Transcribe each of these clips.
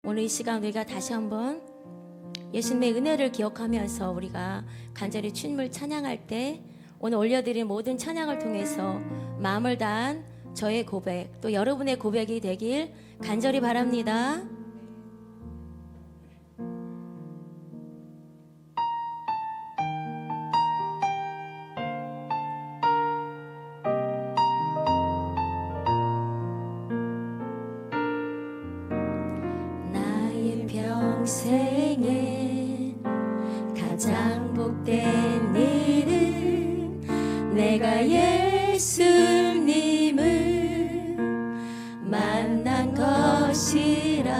오늘 이 시간 우리가 다시 한번 예수님의 은혜를 기억하면서 우리가 간절히 주님을 찬양할 때 오늘 올려드린 모든 찬양을 통해서 마음을 다한 저의 고백, 또 여러분의 고백이 되길 간절히 바랍니다. 평생에 가장 복된 일은 내가 예수님을 만난 것이라.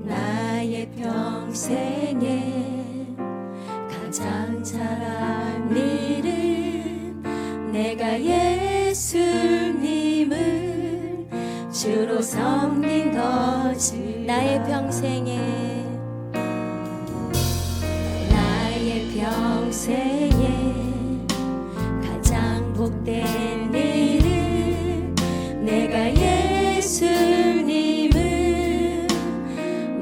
나의 평생에 가장 잘한 일은 내가 예수님을 주로 섬긴 것이. 나의 평생에 가장 복된 일은 내가 예수님을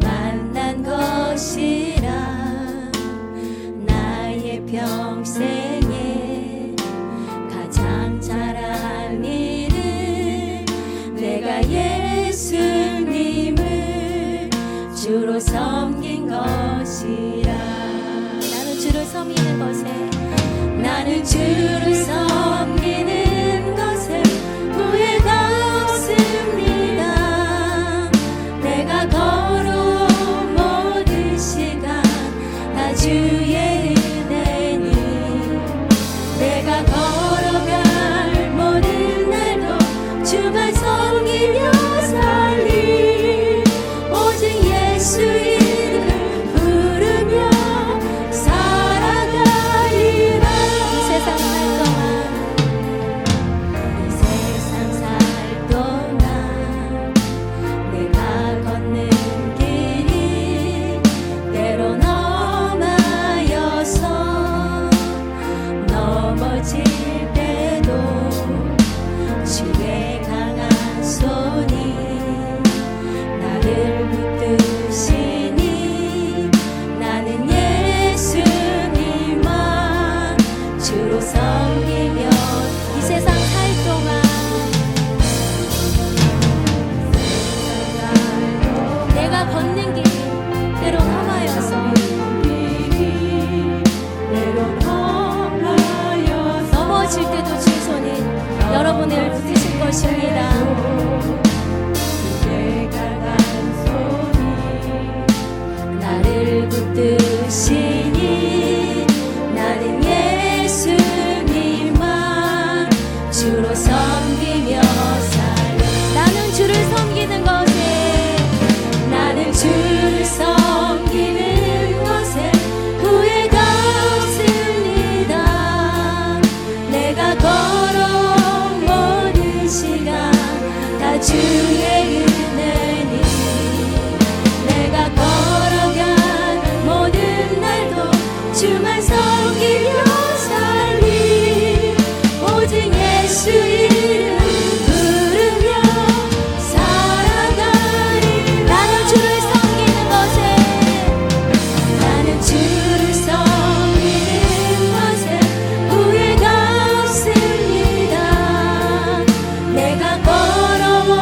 만난 것이라. 나의 평생에 가장 잘한 일은 내가 예수님을 주로 섬긴 것이라. 나는 주를 섬기는 것에 후회가 없습니다. 내가 걸어온 모든 시간 다 주의 은혜니, 내가 걸어갈 모든 날도 주만 섬기며 살리. 오직 예수 이름 부르며 살아가리라. 이 세상 살 동안 내가 걷는 길이 때론 험하여서 넘어질 때도 주의 강한 손이 나를 붙드시니 나는 예수님만 주로 섬기며 이 세상 살 동안 내가 걷는 길이 때론 험하여서 넘어질 때도 주의 손이 여러분을 붙드실 것입니다. 나를 붙드시니 나는 예수님만 주로 섬기며 살리. 나는 주를 섬기는 것에 후회가 없습니다. 내가 걸어온 모든 시간 다 주의 은혜니, 내가 걸어간 모든 날도 주만 섬기며 살리. 오직 예수 이름 부르며 살아가리. 나는 주를 섬기는 것에 후회가 없습니다. 내가 걸어온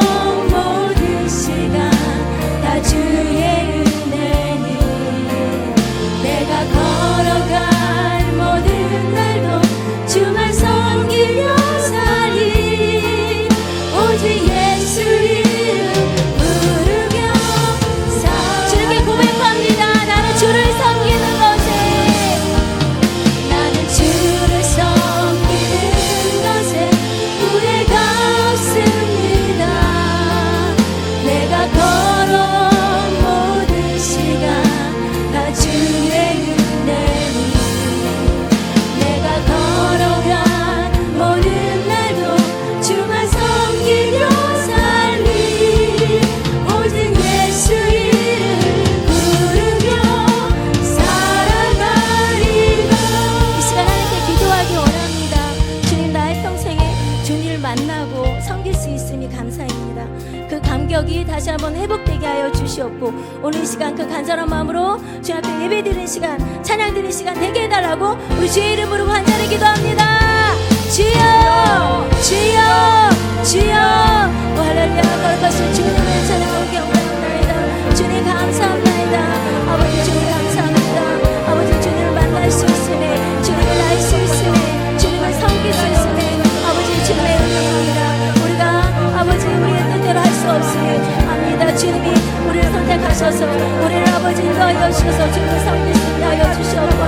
감격이 다시 한번 회복되게 하여 주시옵고 오늘 이 시간 그 간절한 마음으로 주 앞에 예배드리는 시간 찬양 드리는 시간 되게 해달라고 우리 주의 이름으로 간절히 기도합니다. 주여 주여 주여 할렐루야. 거룩하신 주님을 찬양하고 경배합니다. 주님 감사합니다. 아버지 주님 감사합니다. 아버지 주님을 만날 수 있으네 주님을 알 수 있으네 주님을 섬길 수 있으네 아버지 주님의 은혜입니다. 우리가 아버지 우리의 뜻대로 할 수 없으니 압니다. 주님이 우리를 선택하셔서 우리를 아버지 인도하여 주셔서 주님을 섬길 수 있게 하여 주시옵고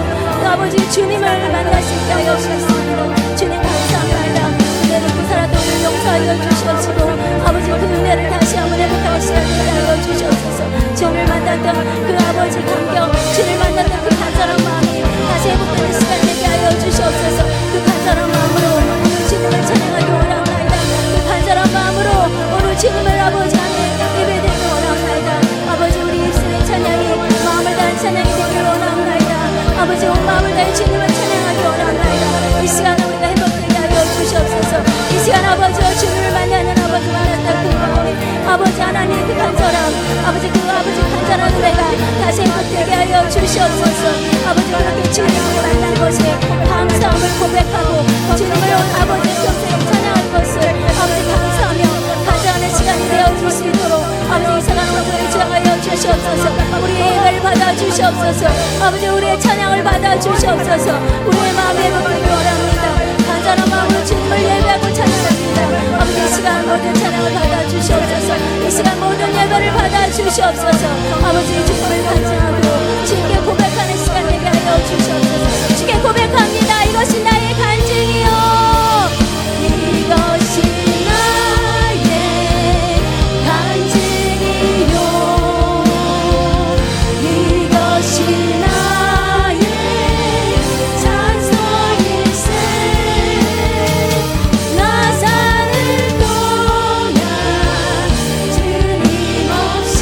또 아버지 주님을 만날 수 있게 하여 주셨습니다. 주님 감사합니다. 은혜를 구사라도 우리를 용서하여 주시옵시고 아버지 그 은혜를 다시 한번 회복할 시간 되게 하여 주시옵소서. 주님을 만났던 그 아버지 감격 주님을 만났던 그 간절한 마음이 다시 회복되는 시간 되게 하여 주시옵소서. 그 간절한 마음으로 오늘 주님을 찬양하기 원합니다. 그 간절한 마음으로 오늘 주님을 아버지 안에 예배드리기 원합니다. 아버지 우리 입술의 찬양이 마음을 다한 찬양이 되기를 원합니다. 아버지 온 마음을 다해 주님을 찬양하기 원합니다. 이 시간에 우리가 회복되게 하여 주시옵소서. 이 시간 아버지와 주님을 만나는 아버지 만났다 그 마음이 아버지 하나님 그 간절함 아버지 그 아버지 간절한 은혜가 다시 회복되게 하여 주시옵소서. 아버지 그렇게 주님을 만난 것에 감사함을 고백하고 주님을 아버지 평생 찬양할 것을 아버지 감사하며 가져가는 시간이 되어줄 수 있도록 아버지 이 시간 오늘을 주장하여 주시옵소서. 우리의 예배를 받아 주시옵소서. 아버지 우리의 찬양을 받아 주시옵소서. 우리의 마음에 회복되기 원합니다. 간절한 마음으로 주님을 예배하고 찬양합니다. 아버지 이 시간 모든 찬양을 받아 주시옵소서. 이 시간 모든 예배를 받아 주시옵소서. 아버지 주님을 간증하고 주님께 고백하는 시간 되게 하여 주시옵소서. 주께 고백합니다. 이것이 나의 간증이요 이것이 나의 간증이요 이것이 나의 찬송일세 나 사는 동안 주님 없이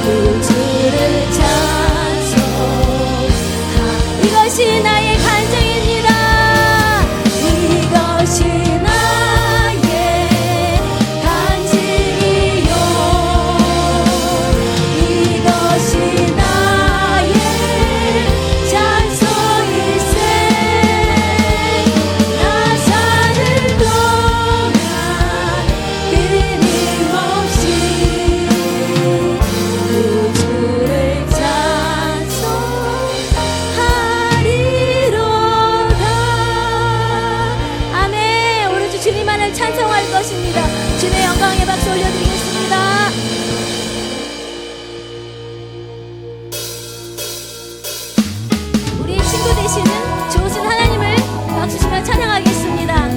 우주를 찬송하 이것이 나의 간증입니다. 이것이 나의 간증이요 이것이 나의 찬송일세 나 사는 동안 끊임없이 우주를 찬송하리로다. 아멘. 오늘 주 주님만을 찬송할 것입니다. 주님의 영광의 박수 올려드리겠습니다. 우리 친구 되시는 좋으신 하나님을 박수 치며 찬양하겠습니다.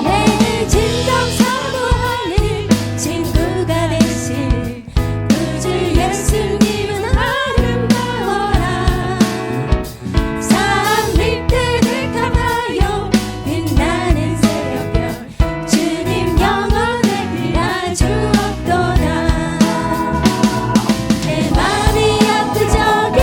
내 진정사모하는 친구가 되실 구주 예수님은 아름다워라. 산밑에 감하여 빛나는 새벽별 주님 영원에 빛나 주옵도다. 내 맘이 아픈 적에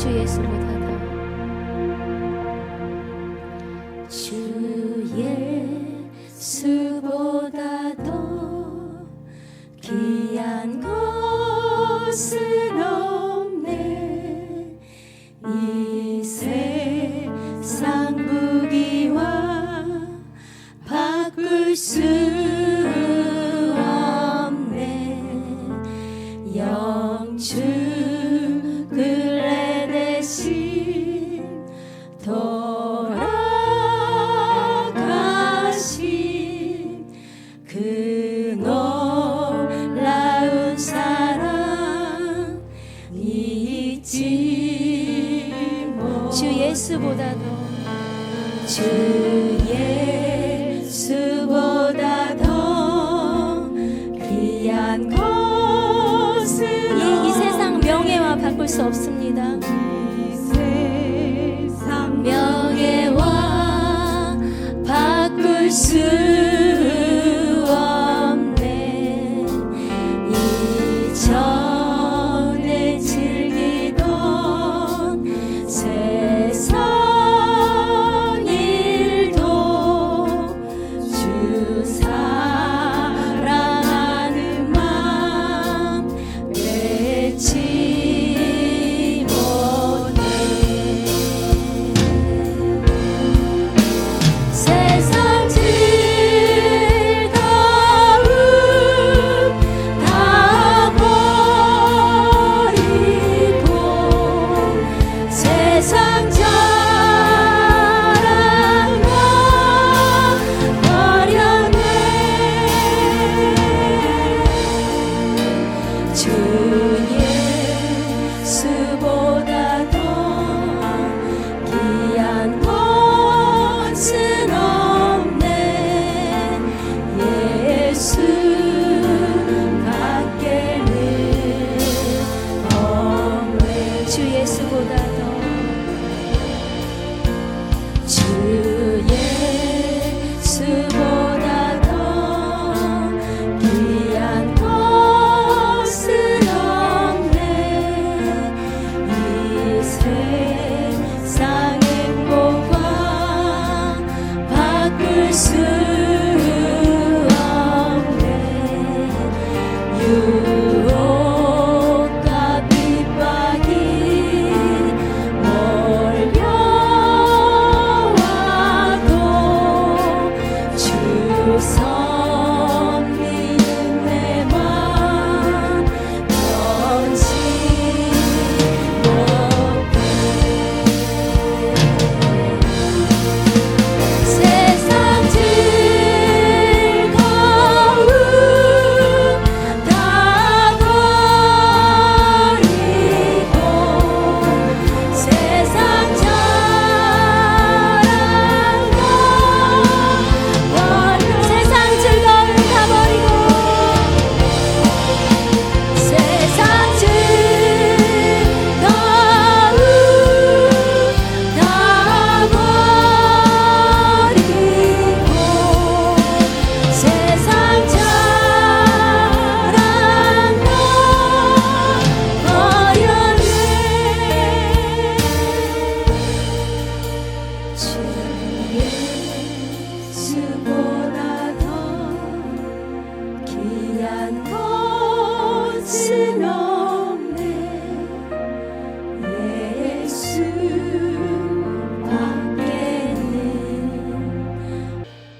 주 예수보다 주 예수보다 더 귀한 것은 없네. 이 세상 부귀와 바꿀 수 없네. 영축을 내 대신 돌아가신 그 놀라운 사랑 잊지 못. 주 예수보다도 주 예수보다 더 귀한 것은 이 세상 명예와 바꿀 수 없습니다. 이 세상 명예와 바꿀 수 없네. 이전에 즐기던 세상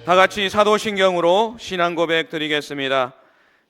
다 같이 사도신경으로 신앙 고백 드리겠습니다.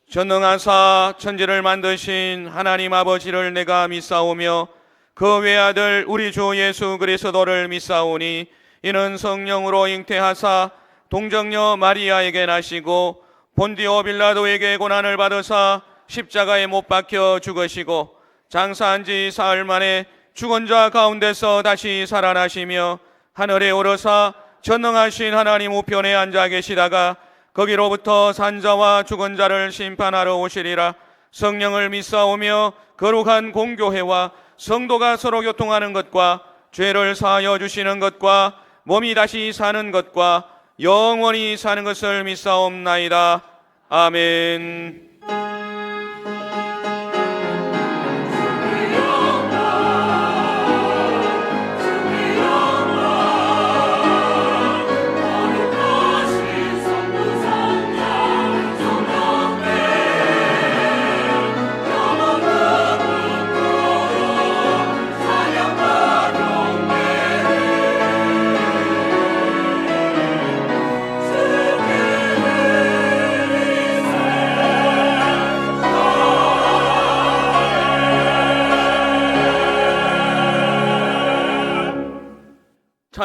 전능하사 천지를 만드신 하나님 아버지를 내가 믿사오며 그 외아들 우리 주 예수 그리스도를 믿사오니 이는 성령으로 잉태하사 동정녀 마리아에게 나시고 본디오 빌라도에게 고난을 받으사 십자가에 못 박혀 죽으시고 장사한 지 사흘 만에 죽은 자 가운데서 다시 살아나시며 하늘에 오르사 전능하신 하나님 우편에 앉아 계시다가 거기로부터 산자와 죽은 자를 심판하러 오시리라. 성령을 믿사오며 거룩한 공교회와 성도가 서로 교통하는 것과 죄를 사하여 주시는 것과 몸이 다시 사는 것과 영원히 사는 것을 믿사옵나이다. 아멘.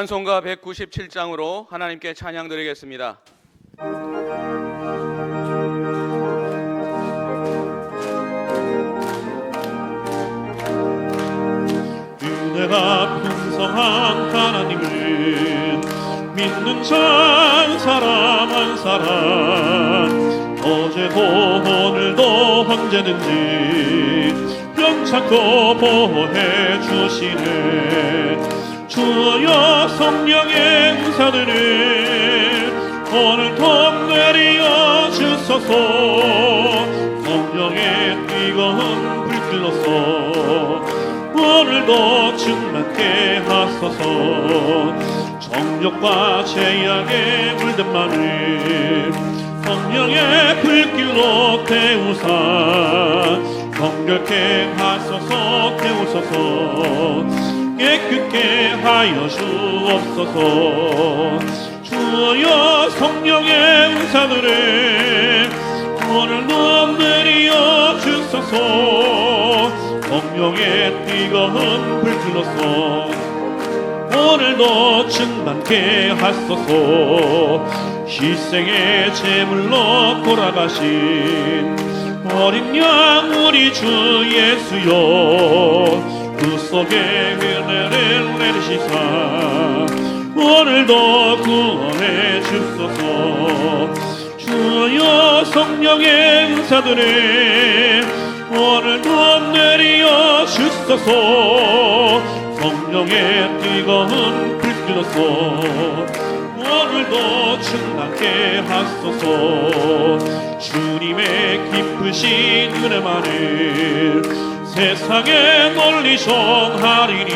찬송가 197장으로 하나님께 찬양 드리겠습니다. 은혜가 풍성한 하나님을 믿는 자 사람 한 사람, 어제도 오늘도 언제든지 병창고 보호해 주시네. 주여 성령의 은사들을 오늘도 내리어 주소서. 성령의 뜨거운 불길로서 오늘도 충만케 하소서. 정욕과 죄악에 물든 마음을 성령의 불길로 태우사 정결케 하소서. 태우소서. 깨끗게 하여 주옵소서. 주여 성령의 은사들을 오늘도 내리어 주소서. 성령의 뜨거운 불길로서 오늘도 충만케 하소서. 희생의 제물로 돌아가신 어린 양 우리 주 예수여, 그 속에 은혜를 내리시사 오늘도 구원해 주소서. 주여 성령의 은사들을 오늘도 내리어 주소서. 성령의 뜨거운 불길로서 오늘도 충만케 하소서. 주님의 기쁘신 은혜만을 세상에 널리 전하리니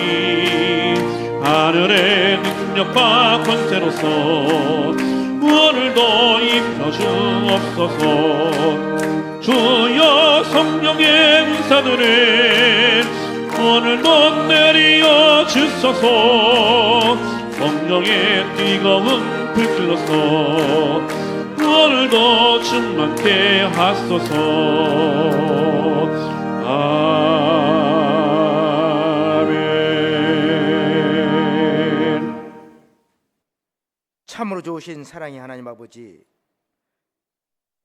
하늘의 능력과 권세로서 오늘도 입혀주옵소서. 주여 성령의 은사들을 오늘도 내리어 주소서. 성령의 뜨거운 불길로서 오늘도 충만케 하소서. 아멘. 참으로 좋으신 사랑의 하나님 아버지,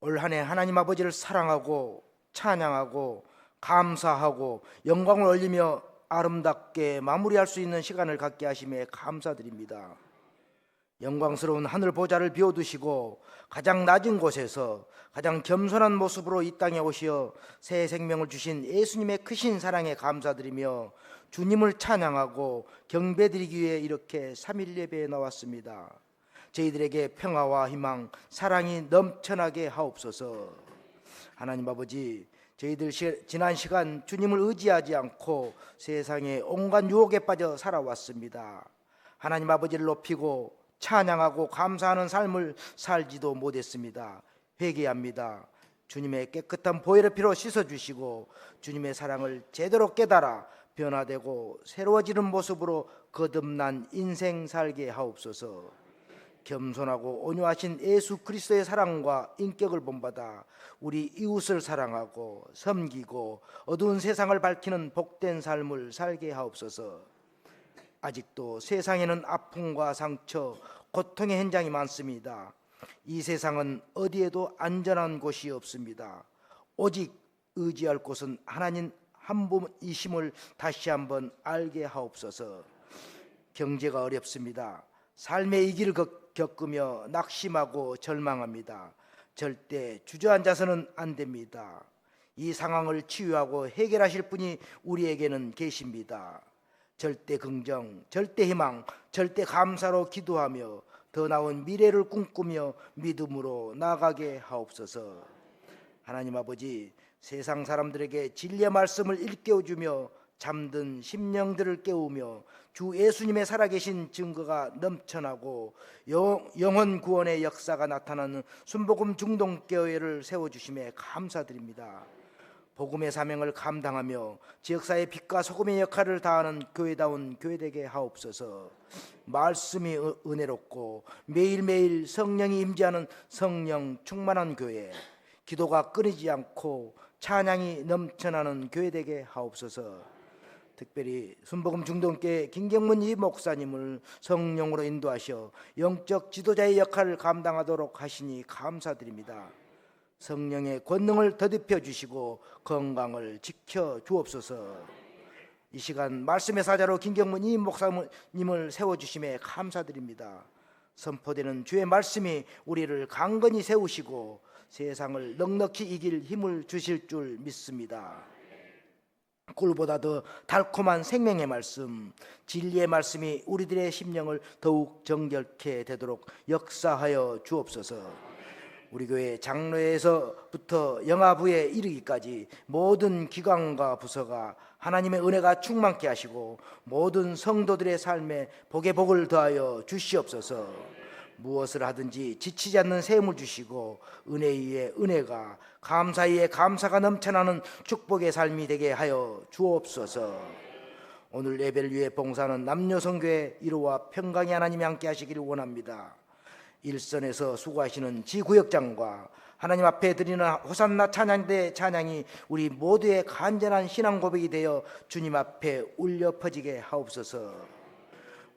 올 한 해 하나님 아버지를 사랑하고 찬양하고 감사하고 영광을 올리며 아름답게 마무리할 수 있는 시간을 갖게 하심에 감사드립니다. 영광스러운 하늘 보좌를 비워두시고 가장 낮은 곳에서 가장 겸손한 모습으로 이 땅에 오시어 새 생명을 주신 예수님의 크신 사랑에 감사드리며 주님을 찬양하고 경배드리기 위해 이렇게 3일 예배에 나왔습니다. 저희들에게 평화와 희망, 사랑이 넘쳐나게 하옵소서. 하나님 아버지, 저희들 지난 시간 주님을 의지하지 않고 세상의 온갖 유혹에 빠져 살아왔습니다. 하나님 아버지를 높이고 찬양하고 감사하는 삶을 살지도 못했습니다. 회개합니다. 주님의 깨끗한 보혈의 피로 씻어주시고 주님의 사랑을 제대로 깨달아 변화되고 새로워지는 모습으로 거듭난 인생 살게 하옵소서. 겸손하고 온유하신 예수 그리스도의 사랑과 인격을 본받아 우리 이웃을 사랑하고 섬기고 어두운 세상을 밝히는 복된 삶을 살게 하옵소서. 아직도 세상에는 아픔과 상처, 고통의 현장이 많습니다. 이 세상은 어디에도 안전한 곳이 없습니다. 오직 의지할 곳은 하나님 한 분이심을 다시 한번 알게 하옵소서. 경제가 어렵습니다. 삶의 위기를 겪으며 낙심하고 절망합니다. 절대 주저앉아서는 안 됩니다. 이 상황을 치유하고 해결하실 분이 우리에게는 계십니다. 절대 긍정, 절대 희망, 절대 감사로 기도하며 더 나은 미래를 꿈꾸며 믿음으로 나아가게 하옵소서. 하나님 아버지, 세상 사람들에게 진리의 말씀을 일깨워주며 잠든 심령들을 깨우며 주 예수님의 살아계신 증거가 넘쳐나고 영혼 구원의 역사가 나타나는 순복음 중동교회를 세워주심에 감사드립니다. 복음의 사명을 감당하며 지역사회의 빛과 소금의 역할을 다하는 교회다운 교회되게 하옵소서. 말씀이 은혜롭고 매일매일 성령이 임재하는 성령 충만한 교회, 기도가 끊이지 않고 찬양이 넘쳐나는 교회되게 하옵소서. 특별히 순복음 중동교회 김경문 이 목사님을 성령으로 인도하셔 영적 지도자의 역할을 감당하도록 하시니 감사드립니다. 성령의 권능을 더듬혀 주시고 건강을 지켜 주옵소서. 이 시간 말씀의 사자로 김경문 이 목사님을 세워주심에 감사드립니다. 선포되는 주의 말씀이 우리를 강건히 세우시고 세상을 넉넉히 이길 힘을 주실 줄 믿습니다. 꿀보다 더 달콤한 생명의 말씀, 진리의 말씀이 우리들의 심령을 더욱 정결케 되도록 역사하여 주옵소서. 우리 교회 장로회에서부터 영아부에 이르기까지 모든 기관과 부서가 하나님의 은혜가 충만케 하시고 모든 성도들의 삶에 복의 복을 더하여 주시옵소서. 무엇을 하든지 지치지 않는 셈을 주시고 은혜 위에 은혜가, 감사 위에 감사가 넘쳐나는 축복의 삶이 되게 하여 주옵소서. 오늘 예배를 위해 봉사하는 남녀성교회 이루와 평강의 하나님이 함께 하시기를 원합니다. 일선에서 수고하시는 지구역장과 하나님 앞에 드리는 호산나 찬양대 찬양이 우리 모두의 간절한 신앙 고백이 되어 주님 앞에 울려 퍼지게 하옵소서.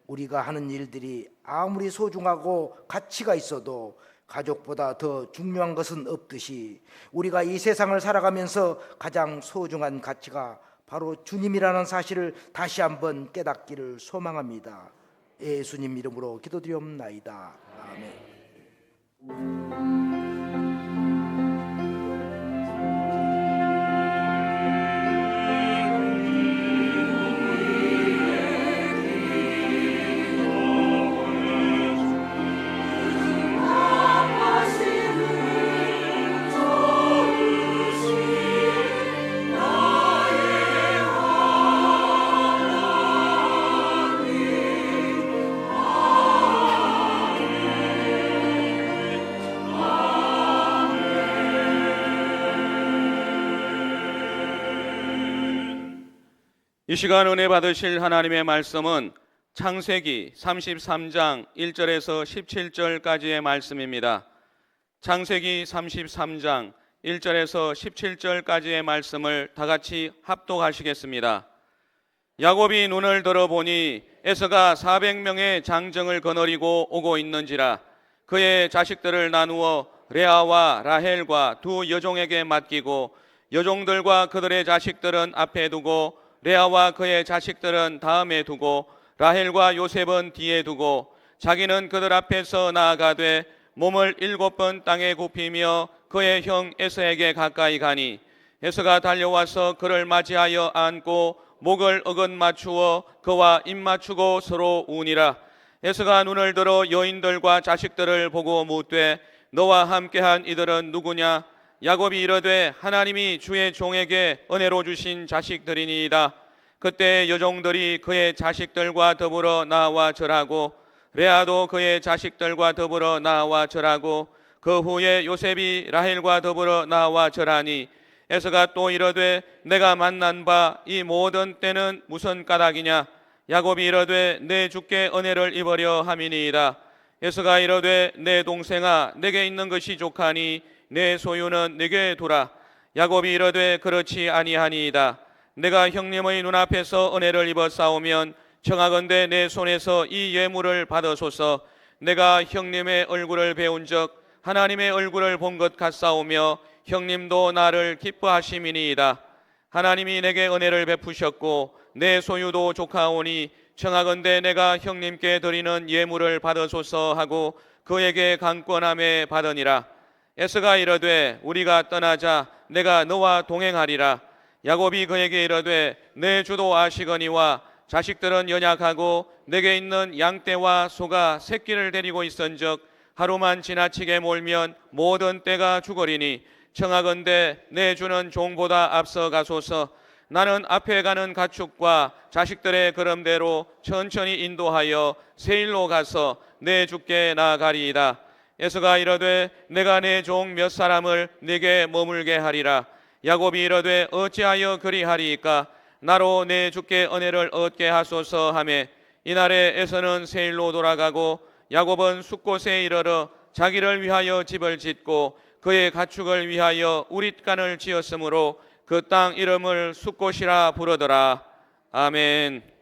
우리가 하는 일들이 아무리 소중하고 가치가 있어도 가족보다 더 중요한 것은 없듯이 우리가 이 세상을 살아가면서 가장 소중한 가치가 바로 주님이라는 사실을 다시 한번 깨닫기를 소망합니다. 예수님 이름으로 기도드리옵나이다. 아멘. 이 시간 은혜 받으실 하나님의 말씀은 창세기 33장 1절에서 17절까지의 말씀입니다. 창세기 33장 1절에서 17절까지의 말씀을 다 같이 합독하시겠습니다. 야곱이 눈을 들어보니 에서가 400명의 장정을 거느리고 오고 있는지라 그의 자식들을 나누어 레아와 라헬과 두 여종에게 맡기고 여종들과 그들의 자식들은 앞에 두고 레아와 그의 자식들은 다음에 두고 라헬과 요셉은 뒤에 두고 자기는 그들 앞에서 나아가되 몸을 7번 땅에 굽히며 그의 형 에서에게 가까이 가니 에서가 달려와서 그를 맞이하여 안고 목을 어긋 맞추어 그와 입 맞추고 서로 우니라. 에서가 눈을 들어 여인들과 자식들을 보고 묻되 너와 함께한 이들은 누구냐? 야곱이 이르되 하나님이 주의 종에게 은혜로 주신 자식들이니이다. 그때 여종들이 그의 자식들과 더불어 나와 절하고 레아도 그의 자식들과 더불어 나와 절하고 그 후에 요셉이 라헬과 더불어 나와 절하니 에서가 또 이르되 내가 만난 바 이 모든 때는 무슨 까닭이냐? 야곱이 이르되 내 주께 은혜를 입으려 함이니이다. 에서가 이르되 내 동생아 내게 있는 것이 족하니 내 소유는 내게 두라. 야곱이 이르되 그렇지 아니하니이다. 내가 형님의 눈앞에서 은혜를 입어 싸우면 청하건대 내 손에서 이 예물을 받으소서. 내가 형님의 얼굴을 배운 적 하나님의 얼굴을 본 것 같사오며 형님도 나를 기뻐하심이니이다. 하나님이 내게 은혜를 베푸셨고 내 소유도 족하오니 청하건대 내가 형님께 드리는 예물을 받으소서 하고 그에게 강권함에 받으니라. 에서가 이르되 우리가 떠나자. 내가 너와 동행하리라. 야곱이 그에게 이르되 내 주도 아시거니와 자식들은 연약하고 내게 있는 양떼와 소가 새끼를 데리고 있은즉 하루만 지나치게 몰면 모든 떼가 죽으리니 청하건대 내 주는 종보다 앞서 가소서. 나는 앞에 가는 가축과 자식들의 걸음대로 천천히 인도하여 세일로 가서 내 주께 나아가리이다. 에서가 이르되 내가 내 종 몇 사람을 네게 머물게 하리라. 야곱이 이르되 어찌하여 그리하리이까? 나로 내 주께 은혜를 얻게 하소서 하매 이날에 에서는 세일로 돌아가고 야곱은 숫곳에 이르러 자기를 위하여 집을 짓고 그의 가축을 위하여 우릿간을 지었으므로 그 땅 이름을 숫곳이라 부르더라. 아멘.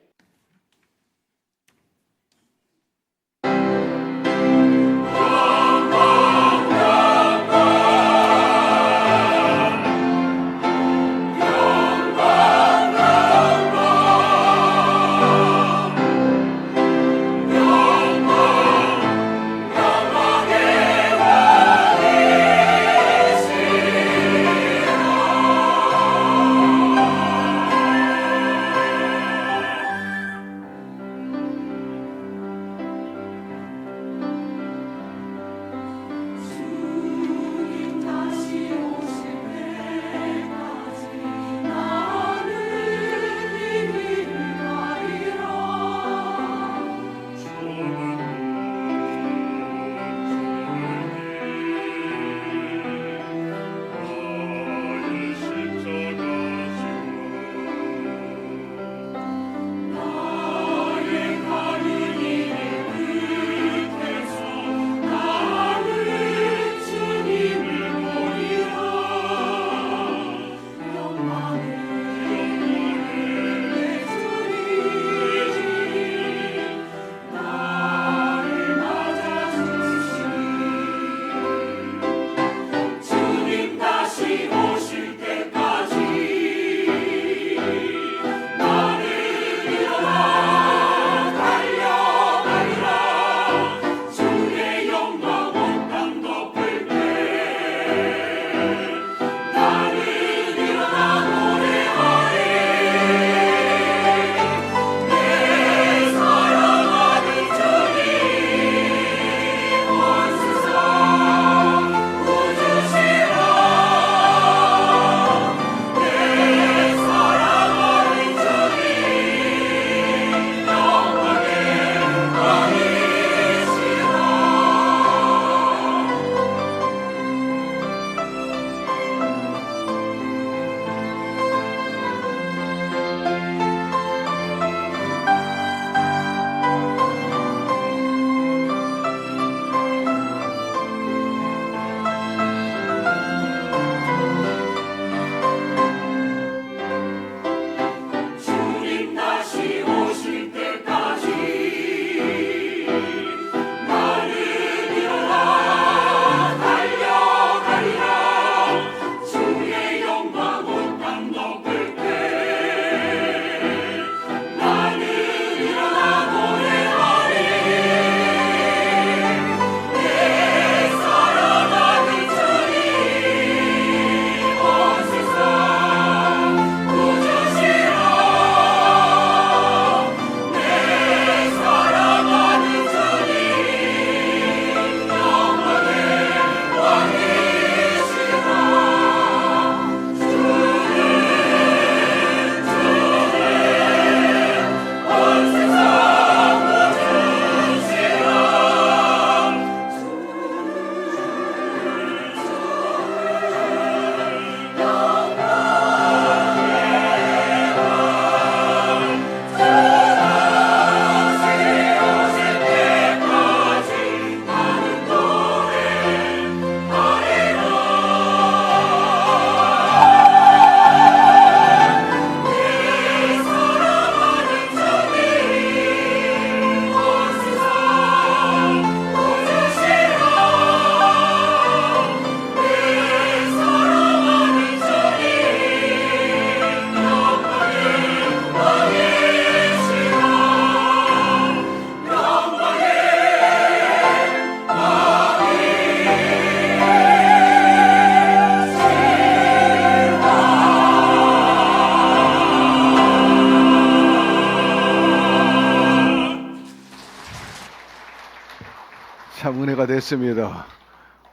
참 은혜가 됐습니다.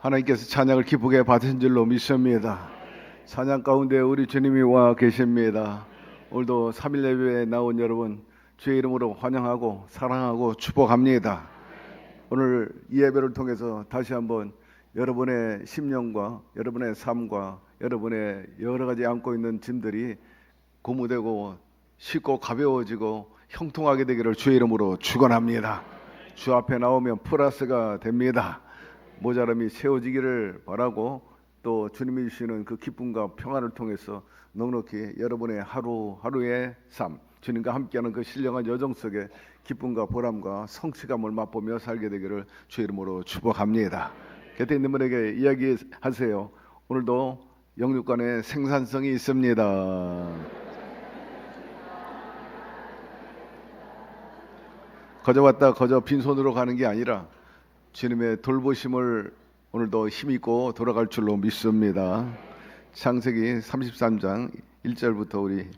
하나님께서 찬양을 기쁘게 받으신 줄로 믿습니다. 찬양 가운데 우리 주님이 와 계십니다. 오늘도 3일 예배에 나온 여러분 주의 이름으로 환영하고 사랑하고 축복합니다. 오늘 이 예배를 통해서 다시 한번 여러분의 심령과 여러분의 삶과 여러분의 여러 가지 안고 있는 짐들이 고무되고 쉽고 가벼워지고 형통하게 되기를 주의 이름으로 축원합니다. 주 앞에 나오면 플러스가 됩니다. 모자람이 채워지기를 바라고 또 주님이 주시는 그 기쁨과 평안을 통해서 넉넉히 여러분의 하루하루의 삶 주님과 함께하는 그 신령한 여정 속에 기쁨과 보람과 성취감을 맛보며 살게 되기를 주의 이름으로 축복합니다. 곁에 있는 분에게 이야기하세요. 오늘도 영육간의 생산성이 있습니다. 거저 왔다 거저 빈손으로 가는 게 아니라 주님의 돌보심을 오늘도 힘있고 돌아갈 줄로 믿습니다. 창세기 33장 1절부터 우리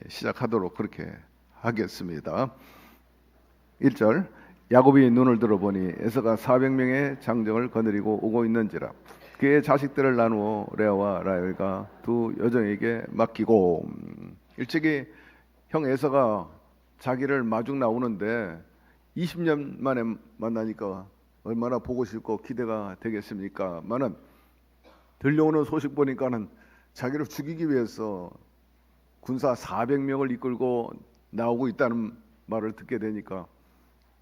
시작하도록 그렇게 하겠습니다. 1절, 야곱이 눈을 들어보니 에서가 400명의 장정을 거느리고 오고 있는지라 그의 자식들을 나누어 레아와 라헬과 두 여종에게 맡기고. 일찍이 형 에서가 자기를 마중 나오는데 20년 만에 만나니까 얼마나 보고 싶고 기대가 되겠습니까? 만은 들려오는 소식 보니까는 자기를 죽이기 위해서 군사 400명을 이끌고 나오고 있다는 말을 듣게 되니까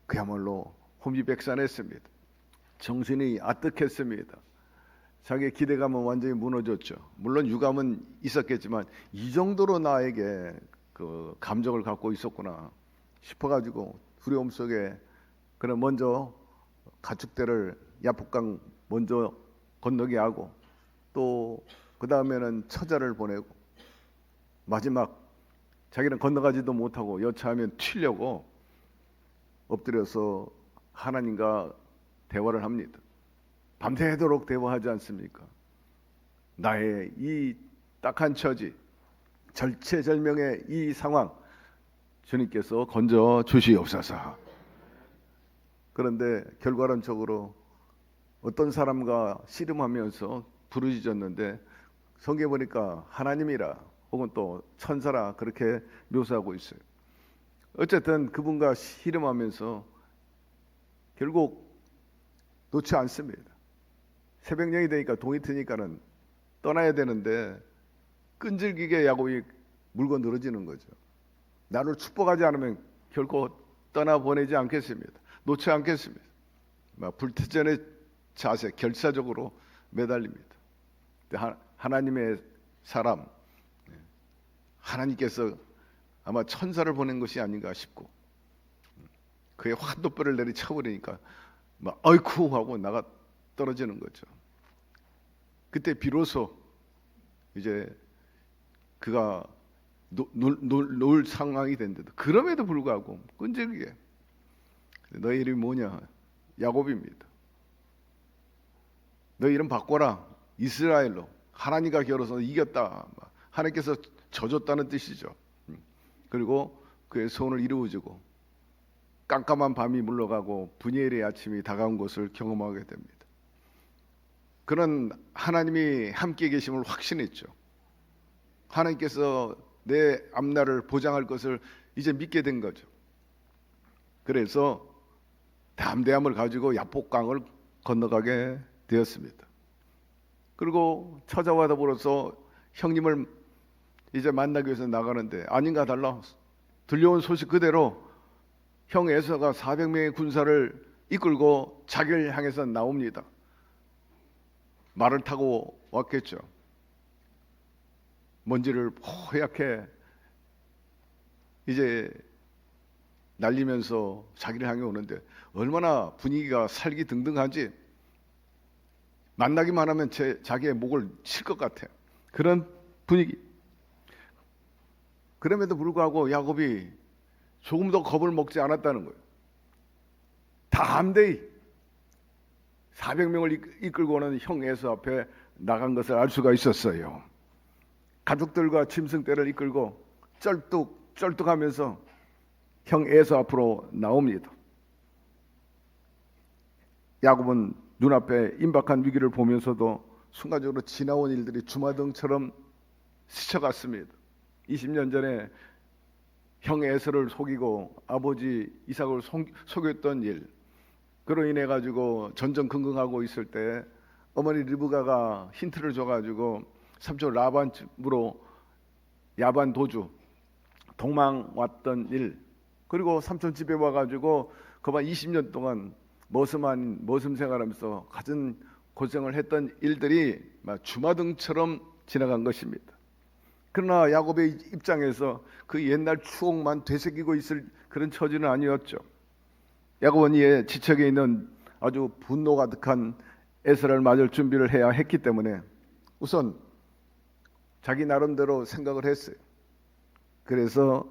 그야말로 혼비백산했습니다. 정신이 아득했습니다. 자기의 기대감은 완전히 무너졌죠. 물론 유감은 있었겠지만 이 정도로 나에게 그 감정을 갖고 있었구나 싶어가지고 두려움 속에 그는 먼저 가축대를 야복강 먼저 건너게 하고 또 그 다음에는 처자를 보내고 마지막 자기는 건너가지도 못하고 여차하면 튀려고 엎드려서 하나님과 대화를 합니다. 밤새도록 대화하지 않습니까? 나의 이 딱한 처지, 절체절명의 이 상황 주님께서 건져 주시옵소서. 그런데 결과론적으로 어떤 사람과 씨름하면서 부르짖었는데 성경에 보니까 하나님이라 혹은 또 천사라 그렇게 묘사하고 있어요. 어쨌든 그분과 씨름하면서 결국 놓지 않습니다. 새벽녘이 되니까 동이 트니까는 떠나야 되는데 끈질기게 야곱이 물고 늘어지는 거죠. 나를 축복하지 않으면 결코 떠나보내지 않겠습니다. 놓지 않겠습니다. 불태전의 자세, 결사적으로 매달립니다. 하나님의 사람, 하나님께서 아마 천사를 보낸 것이 아닌가 싶고 그의 환도뼈를 내리쳐버리니까 막 어이쿠 하고 나가 떨어지는 거죠. 그때 비로소 이제 그가 놀 상황이 된데도 그럼에도 불구하고 끈질기게 너희 이름이 뭐냐? 야곱입니다. 너 이름 바꿔라. 이스라엘로. 하나님과 겨뤄서 이겼다. 하나님께서 져줬다는 뜻이죠. 그리고 그의 소원을 이루어주고 깜깜한 밤이 물러가고 분이엘의 아침이 다가온 것을 경험하게 됩니다. 그는 하나님이 함께 계심을 확신했죠. 하나님께서 내 앞날을 보장할 것을 이제 믿게 된 거죠. 그래서 담대함을 가지고 야복강을 건너가게 되었습니다. 그리고 처자와 더불어서 형님을 이제 만나기 위해서 나가는데 아닌가 달라 들려온 소식 그대로 형 에서가 400명의 군사를 이끌고 자기를 향해서 나옵니다. 말을 타고 왔겠죠. 먼지를 허옇게 이제 날리면서 자기를 향해 오는데 얼마나 분위기가 살기등등한지 만나기만 하면 자기의 목을 칠 것 같아요. 그런 분위기. 그럼에도 불구하고 야곱이 조금 더 겁을 먹지 않았다는 거예요. 담대히 400명을 이끌고 오는 형 에서 앞에 나간 것을 알 수가 있었어요. 가족들과 짐승떼를 이끌고 쩔뚝쩔뚝하면서 형 에서 앞으로 나옵니다. 야곱은 눈앞에 임박한 위기를 보면서도 순간적으로 지나온 일들이 주마등처럼 스쳐갔습니다. 20년 전에 형 에서를 속이고 아버지 이삭을 속였던 일, 그로 인해 가지고 전전긍긍하고 있을 때 어머니 리브가가 힌트를 줘가지고 삼촌 라반 집으로 야반 도주 도망 왔던 일, 그리고 삼촌 집에 와가지고 그만 20년 동안 머슴 생활하면서 갖은 고생을 했던 일들이 막 주마등처럼 지나간 것입니다. 그러나 야곱의 입장에서 그 옛날 추억만 되새기고 있을 그런 처지는 아니었죠. 야곱은 이에 지척에 있는 아주 분노 가득한 에서를 맞을 준비를 해야 했기 때문에 우선 자기 나름대로 생각을 했어요. 그래서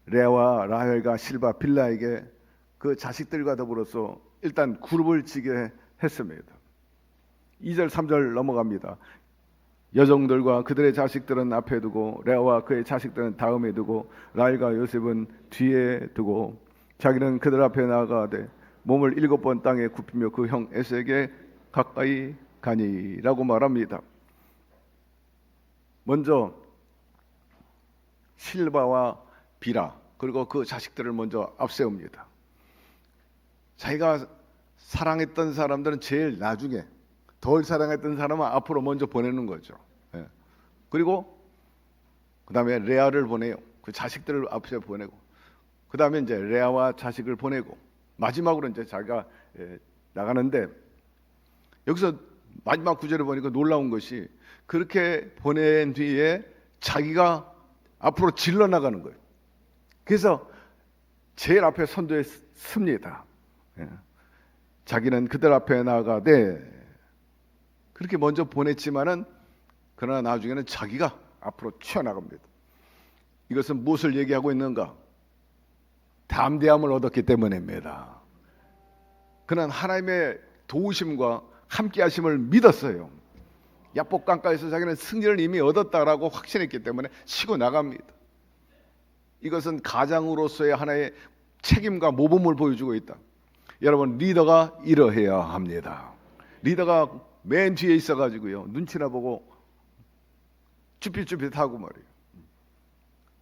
레아와 라헬과 실바 빌라에게 그 자식들과 더불어서 일단 그룹을 지게 했습니다. 2절 3절 넘어갑니다. 여종들과 그들의 자식들은 앞에 두고 레아와 그의 자식들은 다음에 두고 라헬과 요셉은 뒤에 두고 자기는 그들 앞에 나아가되 몸을 7번 땅에 굽히며 그 형 에서에게 가까이 가니라고 말합니다. 먼저 실바와 비라 그리고 그 자식들을 먼저 앞세웁니다. 자기가 사랑했던 사람들은 제일 나중에, 덜 사랑했던 사람은 앞으로 먼저 보내는 거죠. 예. 그리고 그 다음에 레아를 보내요. 그 자식들을 앞에 보내고, 그 다음에 이제 레아와 자식을 보내고, 마지막으로 이제 자기가 나가는데, 여기서 마지막 구절을 보니까 놀라운 것이 그렇게 보낸 뒤에 자기가 앞으로 질러 나가는 거예요. 그래서 제일 앞에 선두에 섭니다. 예. 자기는 그들 앞에 나가되, 그렇게 먼저 보냈지만은 그러나 나중에는 자기가 앞으로 튀어나갑니다. 이것은 무엇을 얘기하고 있는가? 담대함을 얻었기 때문입니다. 그는 하나님의 도우심과 함께하심을 믿었어요. 야복 강가에서 자기는 승리를 이미 얻었다라고 확신했기 때문에 치고 나갑니다. 이것은 가장으로서의 하나의 책임과 모범을 보여주고 있다. 여러분, 리더가 이러해야 합니다. 리더가 맨 뒤에 있어가지고요, 눈치나 보고 쭈삣쭈삣하고 말이에요.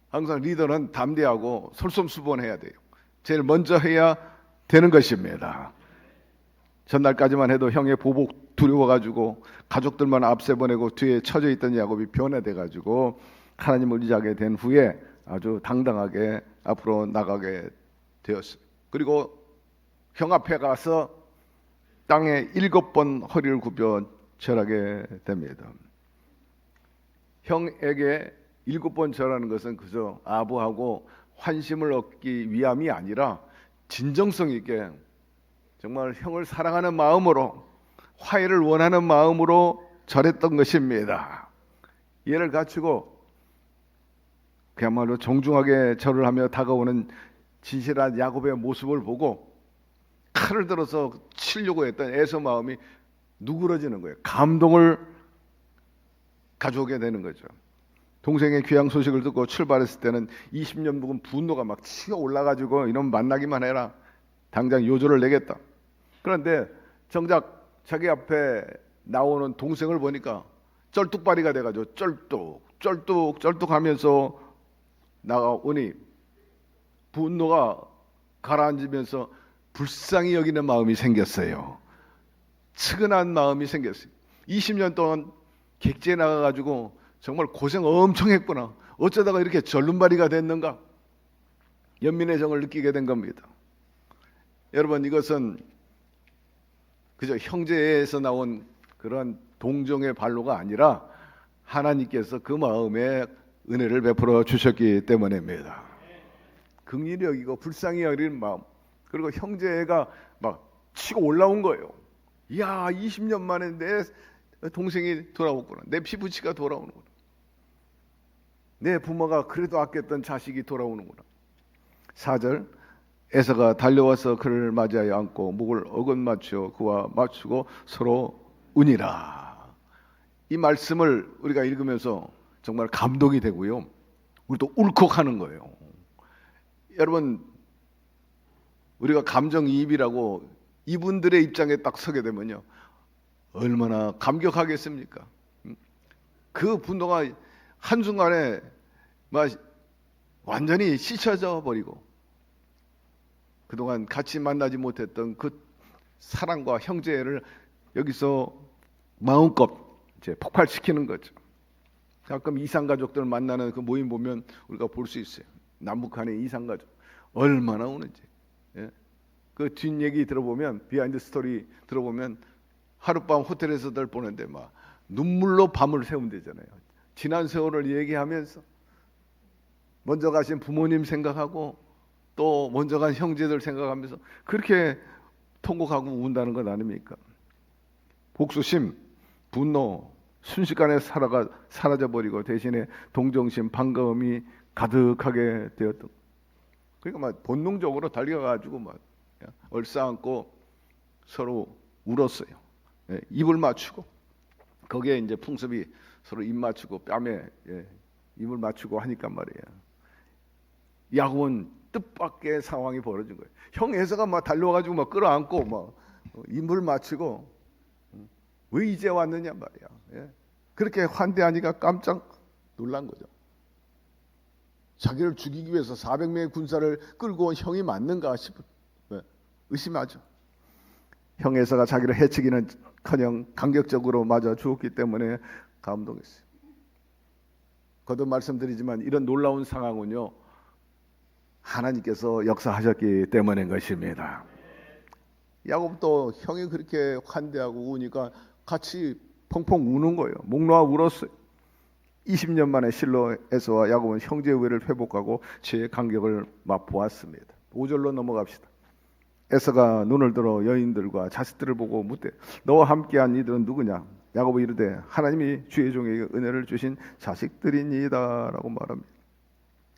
항상 리더는 담대하고 솔선수범해야 돼요. 제일 먼저 해야 되는 것입니다. 전날까지만 해도 형의 보복 두려워가지고 가족들만 앞세 보내고 뒤에 처져 있던 야곱이 변화돼가지고 하나님을 의지하게 된 후에 아주 당당하게 앞으로 나가게 되었어요. 그리고 형 앞에 가서 땅에 7번 허리를 굽혀 절하게 됩니다. 형에게 7번 절하는 것은 그저 아부하고 환심을 얻기 위함이 아니라 진정성 있게 정말 형을 사랑하는 마음으로, 화해를 원하는 마음으로 절했던 것입니다. 이해를 갖추고 그야말로 정중하게 절을 하며 다가오는 진실한 야곱의 모습을 보고 칼을 들어서 치려고 했던 에서 마음이 누그러지는 거예요. 감동을 가져오게 되는 거죠. 동생의 귀향 소식을 듣고 출발했을 때는 20년 묵은 분노가 막 치어 올라가지고 이놈 만나기만 해라, 당장 요조를 내겠다. 그런데 정작 자기 앞에 나오는 동생을 보니까 쩔뚝발이가 돼가지고 쩔뚝 하면서 나오니 분노가 가라앉으면서 불쌍히 여기는 마음이 생겼어요. 측은한 마음이 생겼어요. 20년 동안 객지에 나가가지고 정말 고생 엄청 했구나, 어쩌다가 이렇게 절름발이가 됐는가, 연민의 정을 느끼게 된 겁니다. 여러분, 이것은 그저 형제에서 나온 그런 동정의 발로가 아니라 하나님께서 그 마음에 은혜를 베풀어 주셨기 때문입니다. 긍휼히 여기고 불쌍히 여기는 마음, 그리고 형제가 막 치고 올라온 거예요. 이야, 20년 만에 내 동생이 돌아오구나, 내 피부치가 돌아오는구나, 내 부모가 그래도 아꼈던 자식이 돌아오는구나. 4절, 에서가 달려와서 그를 맞이하여 안고 목을 어긋맞추어 그와 맞추고 서로 우니라. 이 말씀을 우리가 읽으면서 정말 감동이 되고요, 우리도 울컥하는 거예요. 여러분, 우리가 감정이입이라고 이분들의 입장에 딱 서게 되면요, 얼마나 감격하겠습니까? 그 분노가 한순간에 막 완전히 씻어져 버리고 그동안 같이 만나지 못했던 그 사랑과 형제를 여기서 마음껏 이제 폭발시키는 거죠. 가끔 이산가족들 만나는 그 모임 보면 우리가 볼 수 있어요. 남북한의 이산가족 얼마나 오는지. 예? 그 뒷얘기 들어보면, 비하인드 스토리 들어보면 하룻밤 호텔에서들 보는데 막 눈물로 밤을 새운대잖아요. 지난 세월을 얘기하면서 먼저 가신 부모님 생각하고 또 먼저 간 형제들 생각하면서 그렇게 통곡하고 운다는 것 아닙니까? 복수심, 분노 순식간에 사라져버리고 대신에 동정심, 반가움이 가득하게 되었던. 그러니까 막 본능적으로 달려가지고 막 얼싸안고 서로 울었어요. 예, 입을 맞추고 거기에 이제 풍습이 서로 입 맞추고 뺨에 입을 맞추고 하니까 말이에요. 야곱은 뜻밖의 상황이 벌어진 거예요. 형 에서가 막 달려와가지고 막 끌어안고 막 입을 맞추고 왜 이제 왔느냐 말이야. 예. 그렇게 환대하니까 깜짝 놀란 거죠. 자기를 죽이기 위해서 400명의 군사를 끌고 온 형이 맞는가 싶은 의심하죠. 형 에서가 자기를 해치기는커녕 간격적으로 맞아 주었기 때문에 감동했어요. 거듭 말씀드리지만 이런 놀라운 상황은요, 하나님께서 역사하셨기 때문인 것입니다. 야곱도 형이 그렇게 환대하고 우니까 같이 펑펑 우는 거예요. 목 놓아 울었어요. 20년 만에 실로에서와 야곱은 형제 우애를 회복하고 죄의 간격을 맛보았습니다. 5절로 넘어갑시다. 에서가 눈을 들어 여인들과 자식들을 보고 묻되 너와 함께한 이들은 누구냐? 야곱이 이르되 하나님이 주의 종에게 은혜를 주신 자식들이니이다 라고 말합니다.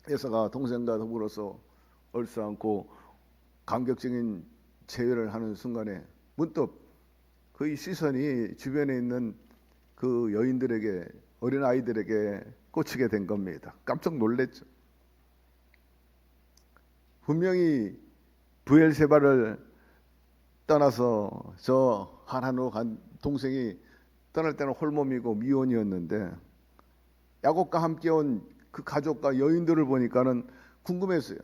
에서가 동생과 더불어서 얼싸안고 감격적인 제외를 하는 순간에 문득 그의 시선이 주변에 있는 그 여인들에게, 어린 아이들에게 꽂히게 된 겁니다. 깜짝 놀랐죠. 분명히 브엘세바를 떠나서 저 하란으로 간 동생이 떠날 때는 홀몸이고 미혼이었는데 야곱과 함께 온 그 가족과 여인들을 보니까는 궁금했어요.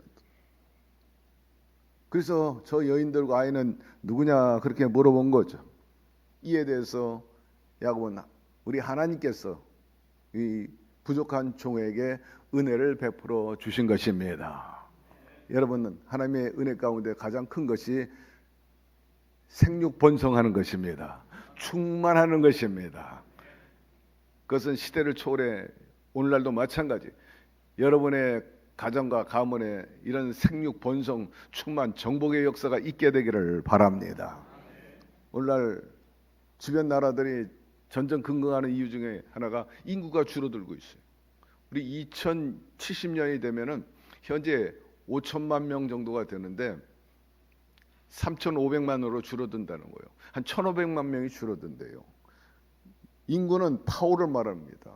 그래서 저 여인들과 아이는 누구냐 그렇게 물어본 거죠. 이에 대해서 야곱은 우리 하나님께서 이 부족한 종에게 은혜를 베풀어 주신 것입니다. 여러분은 하나님의 은혜 가운데 가장 큰 것이 생육 번성하는 것입니다. 충만하는 것입니다. 그것은 시대를 초월해 오늘날도 마찬가지. 여러분의 가정과 가문에 이런 생육 번성 충만 정복의 역사가 있게 되기를 바랍니다. 오늘날 주변 나라들이 전전긍긍하는 이유 중에 하나가 인구가 줄어들고 있어요. 우리 2070년이 되면은 현재 5천만 명 정도가 되는데 3,500만으로 줄어든다는 거예요. 한 1,500만 명이 줄어든대요. 인구는 파워를 말합니다.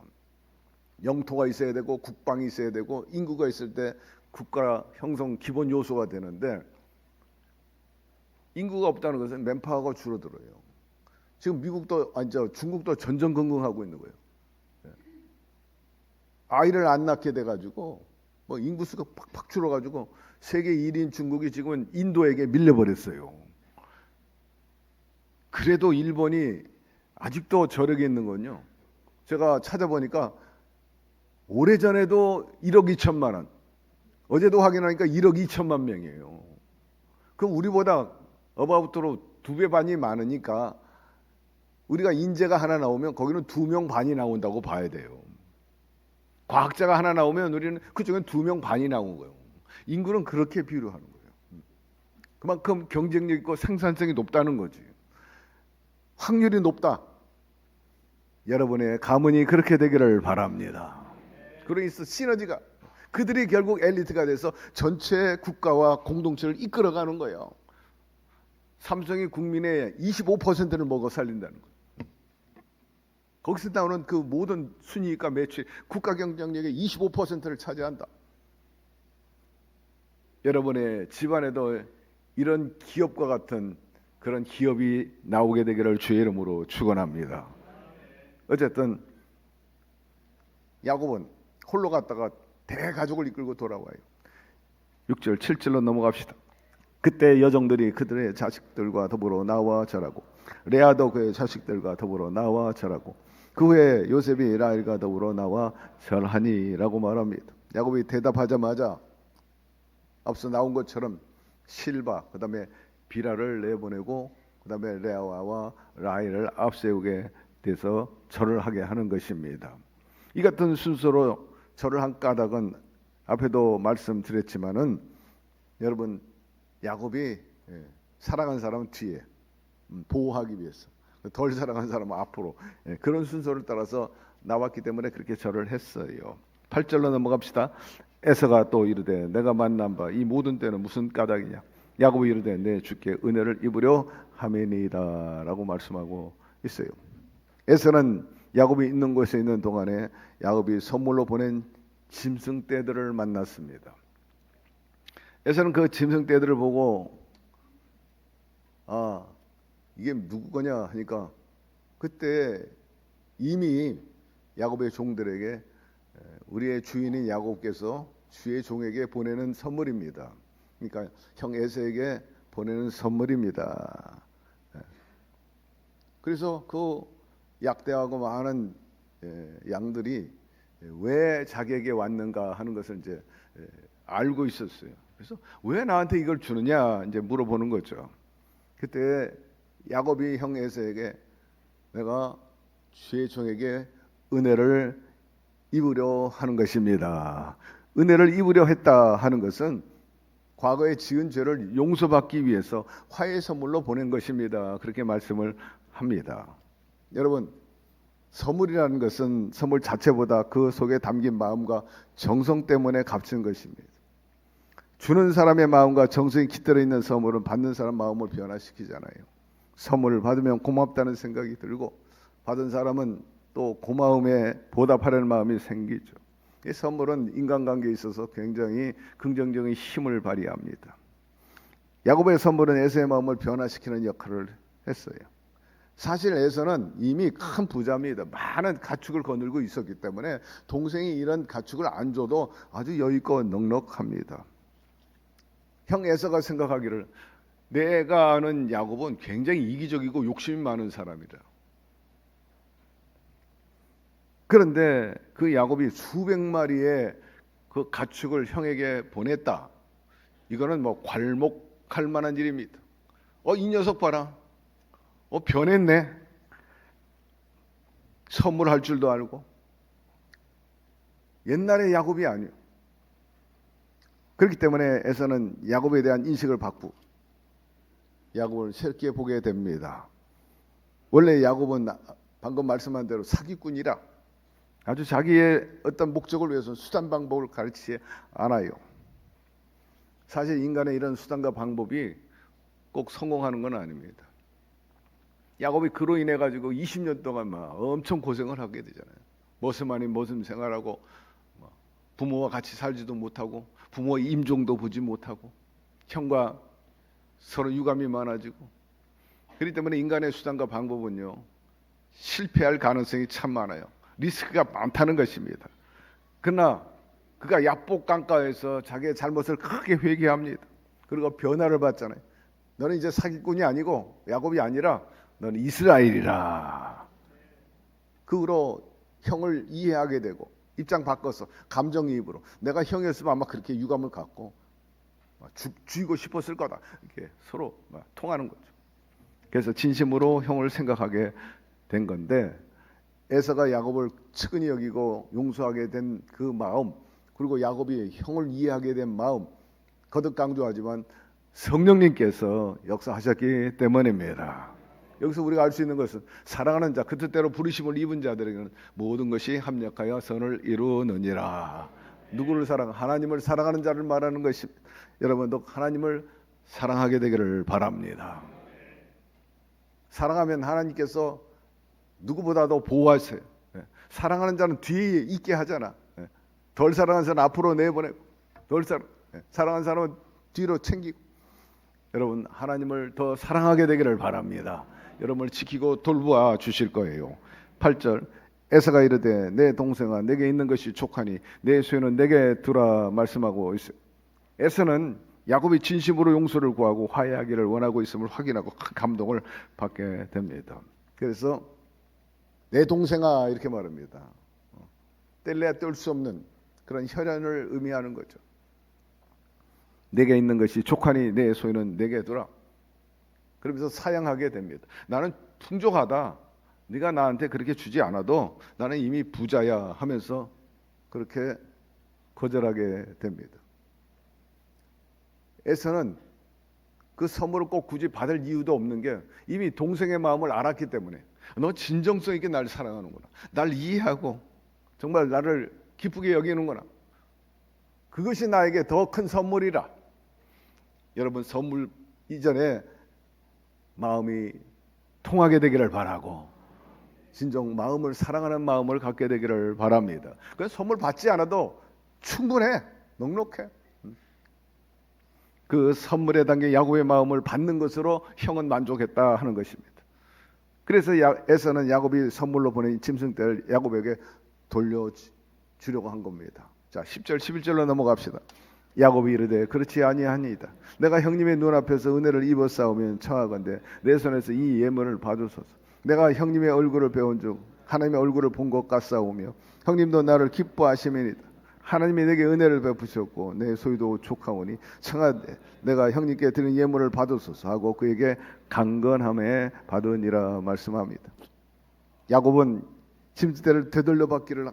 영토가 있어야 되고 국방이 있어야 되고 인구가 있을 때 국가 형성 기본 요소가 되는데 인구가 없다는 것은 맨파워가 줄어들어요. 지금 미국도 중국도 전전긍긍하고 있는 거예요. 아이를 안 낳게 돼가지고 뭐 인구수가 팍팍 줄어가지고 세계 1인 중국이 지금은 인도에게 밀려버렸어요. 그래도 일본이 아직도 저력이 있는 건요. 제가 찾아보니까 오래전에도 1억 2천만 원, 어제도 확인하니까 1억 2천만 명이에요. 그럼 우리보다 어바웃으로 2배 반이 많으니까 우리가 인재가 하나 나오면 거기는 2명 반이 나온다고 봐야 돼요. 과학자가 하나 나오면 우리는 그중에 2명 반이 나온 거예요. 인구는 그렇게 비유를 하는 거예요. 그만큼 경쟁력 있고 생산성이 높다는 거지. 확률이 높다. 여러분의 가문이 그렇게 되기를 바랍니다. 그래서 시너지가 그들이 결국 엘리트가 돼서 전체 국가와 공동체를 이끌어가는 거예요. 삼성이 국민의 25%를 먹어 살린다는 거예요. 거기서 나오는 그 모든 순이익과 매출, 국가 경쟁력의 25%를 차지한다. 여러분의 집안에도 이런 기업과 같은 그런 기업이 나오게 되기를 주의 이름으로 축원합니다. 어쨌든 야곱은 홀로 갔다가 대가족을 이끌고 돌아와요. 6절, 7절로 넘어갑시다. 그때 여종들이 그들의 자식들과 더불어 나와 절하고 레아도 그의 자식들과 더불어 나와 절하고 그 후에 요셉이 라헬과 더불어 나와 절하니라고 말합니다. 야곱이 대답하자마자 앞서 나온 것처럼 실바 그다음에 비라를 내보내고 그다음에 레아와 라헬을 앞세우게 돼서 절을 하게 하는 것입니다. 이 같은 순서로 절을 한 까닭은 앞에도 말씀드렸지만은 여러분 야곱이 사랑한 사람은 뒤에 보호하기 위해서, 덜 사랑한 사람은 앞으로, 그런 순서를 따라서 나왔기 때문에 그렇게 절을 했어요. 8절로 넘어갑시다. 에서가 또 이르되 내가 만난 바 이 모든 때는 무슨 까닭이냐. 야곱이 이르되 내 주께 은혜를 입으려 함이니이다 라고 말씀하고 있어요. 에서는 야곱이 있는 곳에 있는 동안에 야곱이 선물로 보낸 짐승떼들을 만났습니다. 에서는 그 짐승떼들을 보고 이게 누구 거냐 하니까 그때 이미 야곱의 종들에게 우리의 주인인 야곱께서 주의 종에게 보내는 선물입니다. 그러니까 형 에서에게 보내는 선물입니다. 그래서 그 약대하고 많은 양들이 왜 자기에게 왔는가 하는 것을 이제 알고 있었어요. 그래서 왜 나한테 이걸 주느냐 이제 물어보는 거죠. 그때 야곱이 형 에서에게 내가 주의 종에게 은혜를 입으려 하는 것입니다. 은혜를 입으려 했다 하는 것은 과거에 지은 죄를 용서받기 위해서 화해 선물로 보낸 것입니다. 그렇게 말씀을 합니다. 여러분, 선물이라는 것은 선물 자체보다 그 속에 담긴 마음과 정성 때문에 값진 것입니다. 주는 사람의 마음과 정성이 깃들어 있는 선물은 받는 사람 마음을 변화시키잖아요. 선물을 받으면 고맙다는 생각이 들고 받은 사람은 또 고마움에 보답하려는 마음이 생기죠. 이 선물은 인간관계에 있어서 굉장히 긍정적인 힘을 발휘합니다. 야곱의 선물은 에서의 마음을 변화시키는 역할을 했어요. 사실 에서는 이미 큰 부자입니다. 많은 가축을 거느리고 있었기 때문에 동생이 이런 가축을 안 줘도 아주 여유있고 넉넉합니다. 형 에서가 생각하기를 내가 아는 야곱은 굉장히 이기적이고 욕심이 많은 사람이다. 그런데 그 야곱이 수백 마리의 그 가축을 형에게 보냈다. 이거는 뭐 괄목할 만한 일입니다. 이 녀석 봐라. 변했네. 선물할 줄도 알고. 옛날의 야곱이 아니에요. 그렇기 때문에 에서는 야곱에 대한 인식을 바꾸고 야곱을 새롭게 보게 됩니다. 원래 야곱은 방금 말씀한 대로 사기꾼이라 아주 자기의 어떤 목적을 위해서 수단 방법을 가르치지 않아요. 사실 인간의 이런 수단과 방법이 꼭 성공하는 건 아닙니다. 야곱이 그로 인해 가지고 20년 동안 막 엄청 고생을 하게 되잖아요. 모습 아닌 모습 생활하고 부모와 같이 살지도 못하고 부모의 임종도 보지 못하고 형과 서로 유감이 많아지고 그렇기 때문에 인간의 수단과 방법은요 실패할 가능성이 참 많아요. 리스크가 많다는 것입니다. 그러나 그가 약복강가에서 자기의 잘못을 크게 회개합니다. 그리고 변화를 받잖아요. 너는 이제 사기꾼이 아니고 야곱이 아니라 너는 이스라엘이라. 그 후로 형을 이해하게 되고 입장 바꿔서 감정이입으로 내가 형이었으면 아마 그렇게 유감을 갖고 죽이고 싶었을 거다. 이렇게 서로 통하는 거죠. 그래서 진심으로 형을 생각하게 된 건데 에서가 야곱을 측은히 여기고 용서하게 된 그 마음, 그리고 야곱이 형을 이해하게 된 마음 거듭 강조하지만 성령님께서 역사하셨기 때문입니다. 여기서 우리가 알 수 있는 것은 사랑하는 자, 그 뜻대로 부르심을 입은 자들에게는 모든 것이 합력하여 선을 이루느니라. 누구를 하나님을 사랑하는 자를 말하는 것이 여러분도 하나님을 사랑하게 되기를 바랍니다. 사랑하면 하나님께서 누구보다도 보호하세요. 사랑하는 자는 뒤에 있게 하잖아. 덜 사랑하는 사람은 앞으로 내보내고 사랑하는 사람은 뒤로 챙기고. 여러분 하나님을 더 사랑하게 되기를 바랍니다. 여러분을 지키고 돌보아 주실 거예요. 8절 에서가 이르되 내 동생아 내게 있는 것이 족하니 내 소유는 내게 두라 말씀하고 있어요. 에서는 야곱이 진심으로 용서를 구하고 화해하기를 원하고 있음을 확인하고 큰 감동을 받게 됩니다. 그래서 내 동생아 이렇게 말합니다. 뗄래야 뗄 수 없는 그런 혈연을 의미하는 거죠. 내게 있는 것이 족하니 내 소유는 내게 두라. 그러면서 사양하게 됩니다. 나는 풍족하다. 네가 나한테 그렇게 주지 않아도 나는 이미 부자야 하면서 그렇게 거절하게 됩니다. 에서는 그 선물을 꼭 굳이 받을 이유도 없는 게 이미 동생의 마음을 알았기 때문에 너 진정성 있게 날 사랑하는구나, 날 이해하고 정말 나를 기쁘게 여기는구나, 그것이 나에게 더 큰 선물이라. 여러분, 선물 이전에 마음이 통하게 되기를 바라고 진정 마음을 사랑하는 마음을 갖게 되기를 바랍니다. 그래서 선물 받지 않아도 충분해, 넉넉해. 그 선물에 담긴 야곱의 마음을 받는 것으로 형은 만족했다 하는 것입니다. 그래서 에서는 야곱이 선물로 보낸 짐승떼를 야곱에게 돌려주려고 한 겁니다. 자, 10절 11절로 넘어갑시다. 야곱이 이르되 그렇지 아니하니이다. 내가 형님의 눈앞에서 은혜를 입었사오면 청하건대 내 손에서 이 예물을 받으소서. 내가 형님의 얼굴을 배운즉 하나님의 얼굴을 본 것 같사오며 형님도 나를 기뻐하시면이다. 하나님이 내게 은혜를 베푸셨고 내 소유도 족하오니 청하되 내가 형님께 드린 예물을 받으소서 하고 그에게 강건함에 받으니라 말씀합니다. 야곱은 짐승떼를 되돌려 받기를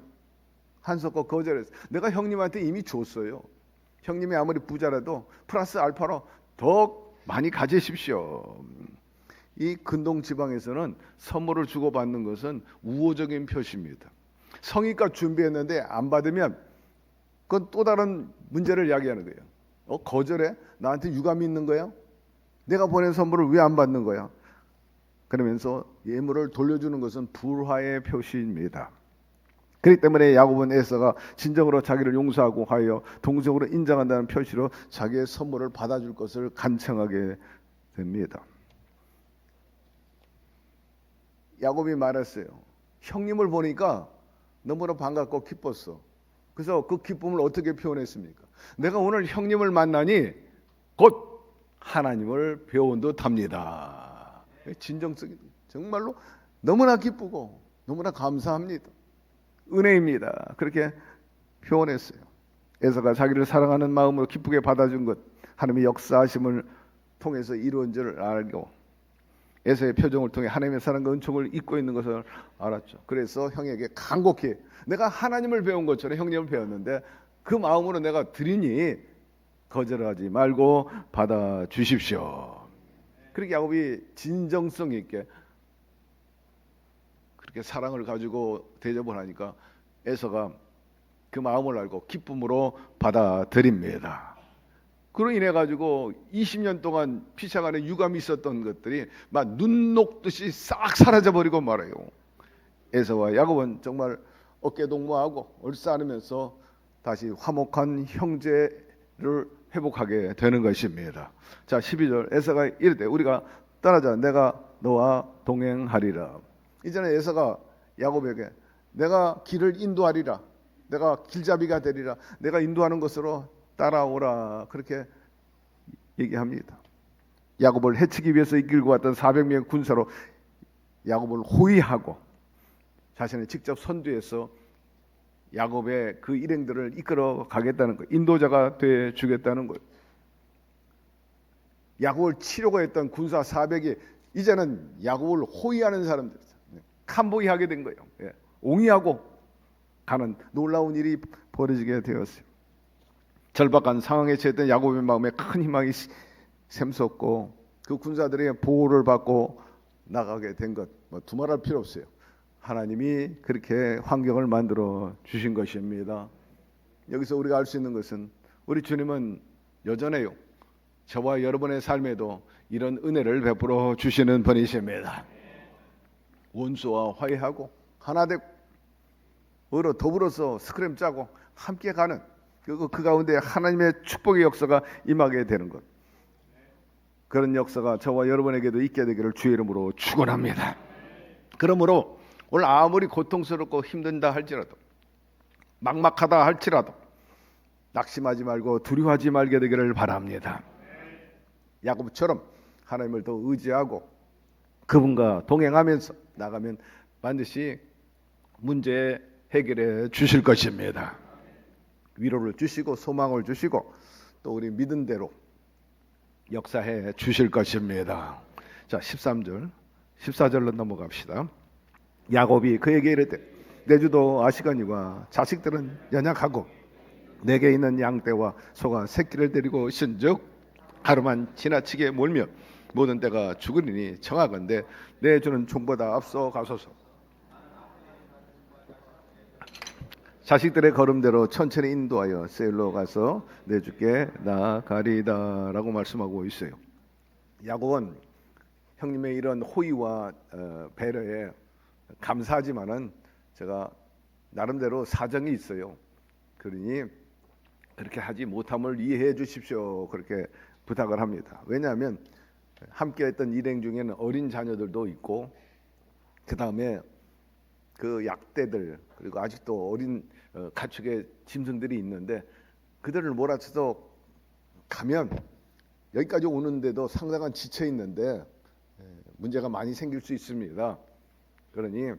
한석과 거절했어요. 내가 형님한테 이미 줬어요. 형님이 아무리 부자라도 플러스 알파로 더 많이 가지십시오. 이 근동 지방에서는 선물을 주고받는 것은 우호적인 표시입니다. 성의껏 준비했는데 안 받으면 그건 또 다른 문제를 야기하는 거예요. 거절해? 나한테 유감이 있는 거야? 내가 보낸 선물을 왜 안 받는 거야? 그러면서 예물을 돌려주는 것은 불화의 표시입니다. 그렇기 때문에 야곱은 에서가 진정으로 자기를 용서하고 하여 동정으로 인정한다는 표시로 자기의 선물을 받아줄 것을 간청하게 됩니다. 야곱이 말했어요. 형님을 보니까 너무나 반갑고 기뻤어. 그래서 그 기쁨을 어떻게 표현했습니까? 내가 오늘 형님을 만나니 곧 하나님을 배운 듯합니다. 진정성이 정말로 너무나 기쁘고 너무나 감사합니다. 은혜입니다. 그렇게 표현했어요. 에서가 자기를 사랑하는 마음으로 기쁘게 받아준 것, 하나님의 역사하심을 통해서 이루어진 줄 알고 에서의 표정을 통해 하나님의 사랑과 은총을 잊고 있는 것을 알았죠. 그래서 형에게 간곡히 내가 하나님을 배운 것처럼 형님을 배웠는데 그 마음으로 내가 드리니 거절하지 말고 받아주십시오. 그렇게 야곱이 진정성 있게 그렇게 사랑을 가지고 대접을 하니까 에서가 그 마음을 알고 기쁨으로 받아들입니다. 그로 인해 가지고 20년 동안 피차 간에 유감이 있었던 것들이 막 눈 녹듯이 싹 사라져 버리고 말아요. 에서와 야곱은 정말 어깨 동무하고 얼싸안으면서 다시 화목한 형제를 회복하게 되는 것입니다. 자, 12절 에서가 이르되 우리가 떠나자 내가 너와 동행하리라. 이전에 에서가 야곱에게 내가 길을 인도하리라, 내가 길잡이가 되리라, 내가 인도하는 것으로 따라오라 그렇게 얘기합니다. 야곱을 해치기 위해서 이끌고 왔던 400명의 군사로 야곱을 호위하고 자신을 직접 선두해서 야곱의 그 일행들을 이끌어 가겠다는 거예요. 인도자가 돼 주겠다는 거예요. 야곱을 치려고 했던 군사 400이 이제는 야곱을 호위하는 사람들, 캄보이하게 된 거예요. 옹이하고 가는 놀라운 일이 벌어지게 되었어요. 절박한 상황에 처했던 야곱의 마음에 큰 희망이 샘솟고 그 군사들의 보호를 받고 나가게 된 것, 두말할 필요 없어요. 하나님이 그렇게 환경을 만들어 주신 것입니다. 여기서 우리가 알 수 있는 것은 우리 주님은 여전해요. 저와 여러분의 삶에도 이런 은혜를 베풀어 주시는 분이십니다. 원수와 화해하고 하나 되고 의로 더불어서 스크램 짜고 함께 가는 그 가운데 하나님의 축복의 역사가 임하게 되는 것, 그런 역사가 저와 여러분에게도 있게 되기를 주의 이름으로 축원합니다. 그러므로 오늘 아무리 고통스럽고 힘든다 할지라도 막막하다 할지라도 낙심하지 말고 두려워하지 말게 되기를 바랍니다. 야곱처럼 하나님을 더 의지하고 그분과 동행하면서 나가면 반드시 문제 해결해 주실 것입니다. 위로를 주시고 소망을 주시고 또 우리 믿은 대로 역사해 주실 것입니다. 자, 13절 14절로 넘어갑시다. 야곱이 그에게 이르되 내 주도 아시거니와 자식들은 연약하고 내게 있는 양떼와 소가 새끼를 데리고 오신즉 하루만 지나치게 몰며 모든 때가 죽으리니 청하건대 내 주는 종보다 앞서 가소서. 자식들의 걸음대로 천천히 인도하여 세일로 가서 내 주께 나아가리다라고 말씀하고 있어요. 야곱은 형님의 이런 호의와 배려에 감사하지만은 제가 나름대로 사정이 있어요. 그러니 그렇게 하지 못함을 이해해 주십시오. 그렇게 부탁을 합니다. 왜냐하면 함께했던 일행 중에는 어린 자녀들도 있고 그 다음에 그 약대들 그리고 아직도 어린 가축의 짐승들이 있는데 그들을 몰아쳐서 가면 여기까지 오는데도 상당한 지쳐 있는데 문제가 많이 생길 수 있습니다. 그러니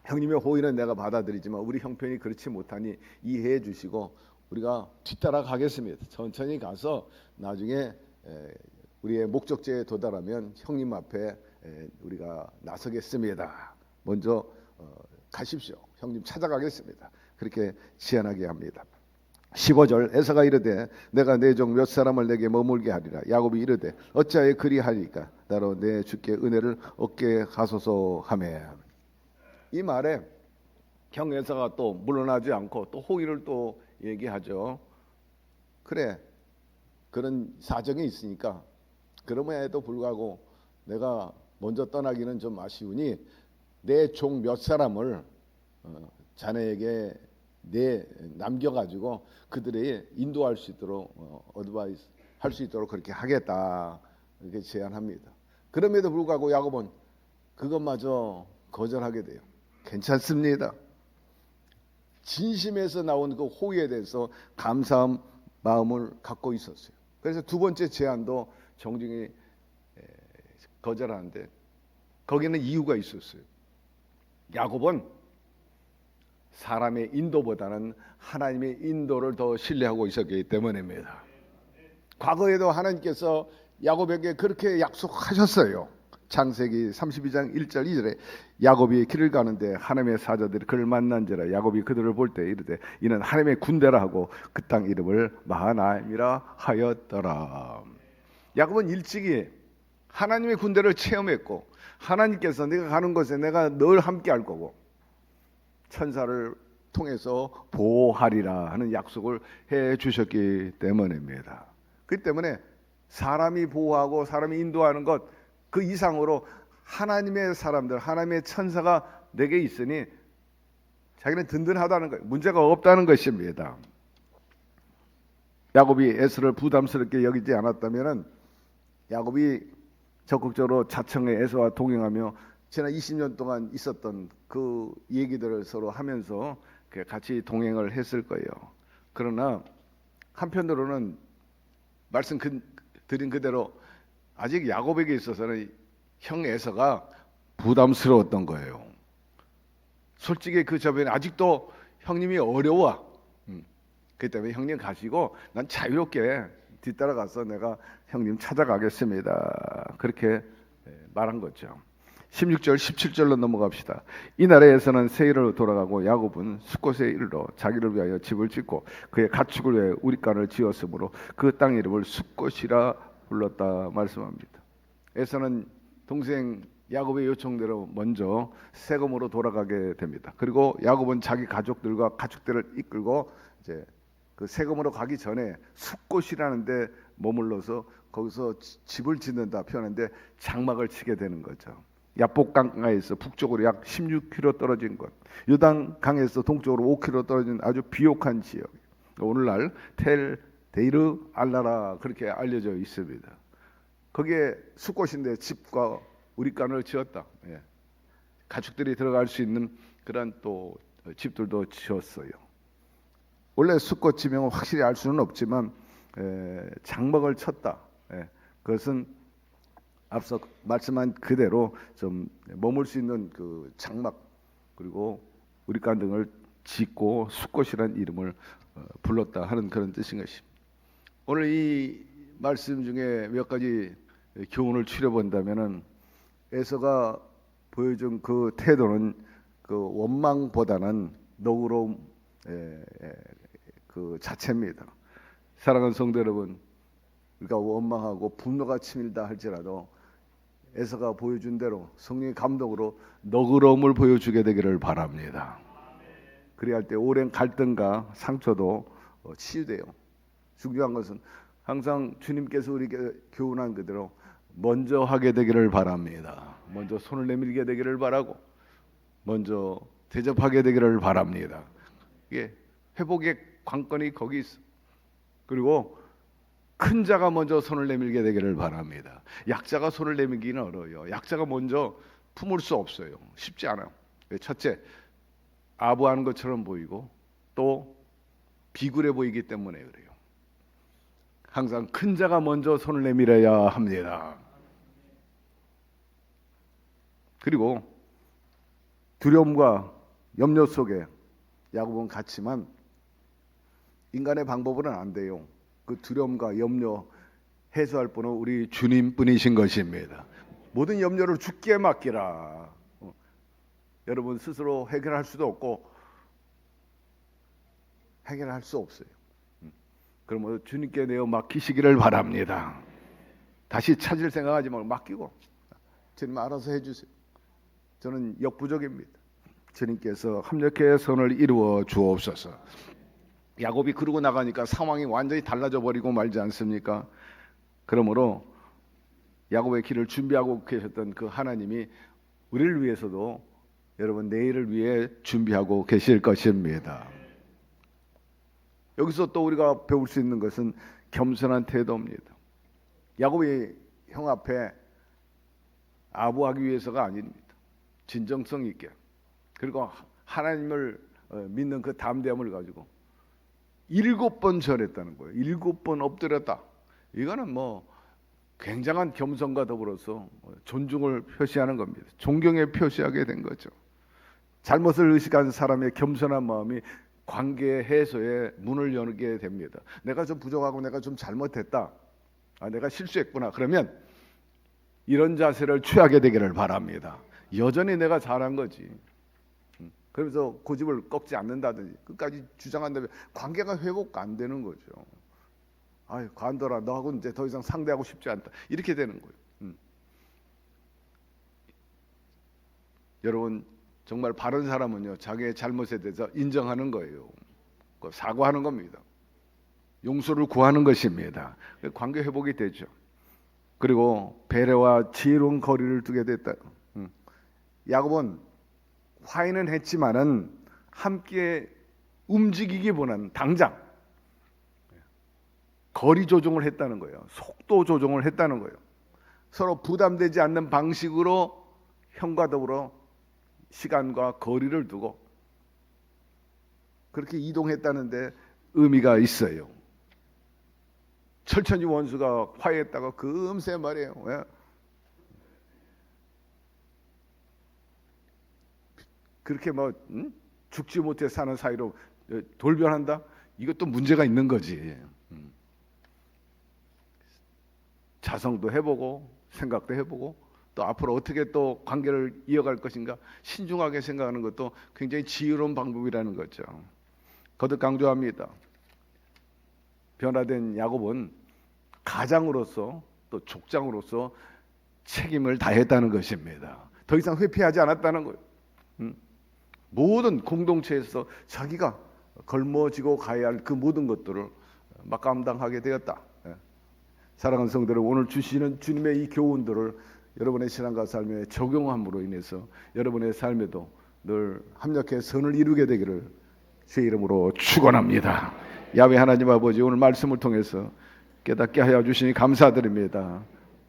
형님의 호의는 내가 받아들이지만 우리 형편이 그렇지 못하니 이해해 주시고 우리가 뒤따라 가겠습니다. 천천히 가서 나중에 우리의 목적지에 도달하면 형님 앞에 우리가 나서겠습니다. 먼저 가십시오. 형님 찾아가겠습니다. 그렇게 제안하게 합니다. 15절 에서가 이르되 내가 내 종 몇 사람을 내게 머물게 하리라. 야곱이 이르되 어찌하여 그리하리까 나로 내 주께 은혜를 얻게 하소서 하매. 이 말에 형 에서가 또 물러나지 않고 또 호의를 또 얘기하죠. 그래 그런 사정이 있으니까 그럼에도 불구하고 내가 먼저 떠나기는 좀 아쉬우니 내 종 몇 사람을 자네에게 남겨가지고 그들이 인도할 수 있도록 어드바이스 할 수 있도록 그렇게 하겠다 이렇게 제안합니다. 그럼에도 불구하고 야곱은 그것마저 거절하게 돼요. 괜찮습니다. 진심에서 나온 그 호의에 대해서 감사한 마음을 갖고 있었어요. 그래서 두 번째 제안도 정중히 거절하는데 거기는 이유가 있었어요. 야곱은 사람의 인도보다는 하나님의 인도를 더 신뢰하고 있었기 때문입니다. 과거에도 하나님께서 야곱에게 그렇게 약속하셨어요. 창세기 32장 1절 2절에 야곱이 길을 가는데 하나님의 사자들이 그를 만난지라 야곱이 그들을 볼 때 이르되 이는 하나님의 군대라 하고 그 땅 이름을 마하나임이라 하였더라. 야곱은 일찍이 하나님의 군대를 체험했고 하나님께서 네가 가는 곳에 내가 늘 함께 할 거고 천사를 통해서 보호하리라 하는 약속을 해 주셨기 때문입니다. 그렇기 때문에 사람이 보호하고 사람이 인도하는 것 그 이상으로 하나님의 사람들, 하나님의 천사가 내게 있으니 자기는 든든하다는 거예요. 문제가 없다는 것입니다. 야곱이 에서를 부담스럽게 여기지 않았다면 야곱이 적극적으로 자청의 에서와 동행하며 지난 20년 동안 있었던 그 얘기들을 서로 하면서 같이 동행을 했을 거예요. 그러나 한편으로는 말씀 드린 그대로 아직 야곱에게 있어서는 형 에서가 부담스러웠던 거예요. 솔직히 그 저변에 아직도 형님이 어려워. 그렇기 때문에 형님 가시고 난 자유롭게 뒤따라가서 내가 형님 찾아가겠습니다. 그렇게 말한 거죠. 16절 17절로 넘어갑시다. 이날에서는 세일로 돌아가고 야곱은 숫곳에 이르러 자기를 위하여 집을 짓고 그의 가축을 위하여 우리간을 지었으므로 그 땅 이름을 숫곳이라 불렀다 말씀합니다. 에서는 동생 야곱의 요청대로 먼저 세겜으로 돌아가게 됩니다. 그리고 야곱은 자기 가족들과 가축들을 이끌고 이제 그 세겜으로 가기 전에 숫곳이라는 데 머물러서 거기서 집을 짓는다 표현하는데 장막을 치게 되는 거죠. 야복강가에서 북쪽으로 약 16km 떨어진 곳, 요단강에서 동쪽으로 5km 떨어진 아주 비옥한 지역. 오늘날 텔 데이르 알라라 그렇게 알려져 있습니다. 거기에 숫곳인데 집과 우리간을 지었다. 가축들이 들어갈 수 있는 그런 또 집들도 지었어요. 원래 숫곳 지명은 확실히 알 수는 없지만 장막을 쳤다. 그것은 앞서 말씀한 그대로 좀 머물 수 있는 그 장막 그리고 우리간 등을 짓고 숫곳이라는 이름을 불렀다 하는 그런 뜻인 것입니다. 오늘 이 말씀 중에 몇 가지 교훈을 추려 본다면은 에서가 보여준 그 태도는 그 원망보다는 너그러움 그 자체입니다. 사랑하는 성도 여러분, 우리가 원망하고 분노가 치밀다 할지라도 에서가 보여준 대로 성령의 감동으로 너그러움을 보여주게 되기를 바랍니다. 그래야 할 때 오랜 갈등과 상처도 치유돼요. 중요한 것은 항상 주님께서 우리에게 교훈한 그대로 먼저 하게 되기를 바랍니다. 먼저 손을 내밀게 되기를 바라고 먼저 대접하게 되기를 바랍니다. 이게 회복의 관건이 거기 있어. 그리고 큰 자가 먼저 손을 내밀게 되기를 바랍니다. 약자가 손을 내밀기는 어려워요. 약자가 먼저 품을 수 없어요. 쉽지 않아요. 첫째, 아부하는 것처럼 보이고 또 비굴해 보이기 때문에 그래요. 항상 큰 자가 먼저 손을 내밀어야 합니다. 그리고 두려움과 염려 속에 야곱은 갔지만 인간의 방법으로는 안 돼요. 그 두려움과 염려 해소할 분은 우리 주님뿐이신 것입니다. 모든 염려를 주께 맡기라. 여러분 스스로 해결할 수도 없고 해결할 수 없어요. 그러면 주님께 내어 맡기시기를 바랍니다. 다시 찾을 생각하지 말고 맡기고 주님 알아서 해주세요. 저는 역부족입니다. 주님께서 합력해 선을 이루어 주옵소서. 야곱이 그러고 나가니까 상황이 완전히 달라져 버리고 말지 않습니까? 그러므로 야곱의 길을 준비하고 계셨던 그 하나님이 우리를 위해서도 여러분 내일을 위해 준비하고 계실 것입니다. 여기서 또 우리가 배울 수 있는 것은 겸손한 태도입니다. 야곱이 형 앞에 아부하기 위해서가 아닙니다. 진정성 있게 그리고 하나님을 믿는 그 담대함을 가지고 7번 절했다는 거예요. 7번 엎드렸다. 이거는 뭐 굉장한 겸손과 더불어서 존중을 표시하는 겁니다. 존경에 표시하게 된 거죠. 잘못을 의식한 사람의 겸손한 마음이 관계 해소에 문을 열게 됩니다. 내가 좀 부족하고 내가 좀 잘못했다. 내가 실수했구나. 그러면 이런 자세를 취하게 되기를 바랍니다. 여전히 내가 잘한 거지. 그러면서 고집을 꺾지 않는다든지 끝까지 주장한다면 관계가 회복 안 되는 거죠. 아유 관둬라. 너하고 이제 더 이상 상대하고 싶지 않다. 이렇게 되는 거예요. 여러분 정말 바른 사람은요 자기의 잘못에 대해서 인정하는 거예요. 사과하는 겁니다. 용서를 구하는 것입니다. 관계 회복이 되죠. 그리고 배려와 지혜로운 거리를 두게 됐다. 야곱은 화해는 했지만은 함께 움직이기보다는 당장 거리 조정을 했다는 거예요. 속도 조정을 했다는 거예요. 서로 부담되지 않는 방식으로 형과 더불어 시간과 거리를 두고 그렇게 이동했다는데 의미가 있어요. 철천지 원수가 화해했다가 금세 말이에요. 왜? 그렇게 뭐 죽지 못해 사는 사이로 돌변한다? 이것도 문제가 있는 거지. 자성도 해보고 생각도 해보고 또 앞으로 어떻게 또 관계를 이어갈 것인가 신중하게 생각하는 것도 굉장히 지혜로운 방법이라는 거죠. 거듭 강조합니다. 변화된 야곱은 가장으로서 또 족장으로서 책임을 다했다는 것입니다. 더 이상 회피하지 않았다는 거예요. 모든 공동체에서 자기가 걸머지고 가야 할 그 모든 것들을 막 감당하게 되었다. 사랑하는 성도들, 오늘 주시는 주님의 이 교훈들을 여러분의 신앙과 삶에 적용함으로 인해서 여러분의 삶에도 늘 합력해 선을 이루게 되기를 주의 이름으로 축원합니다. 야훼 하나님 아버지, 오늘 말씀을 통해서 깨닫게 하여 주시니 감사드립니다.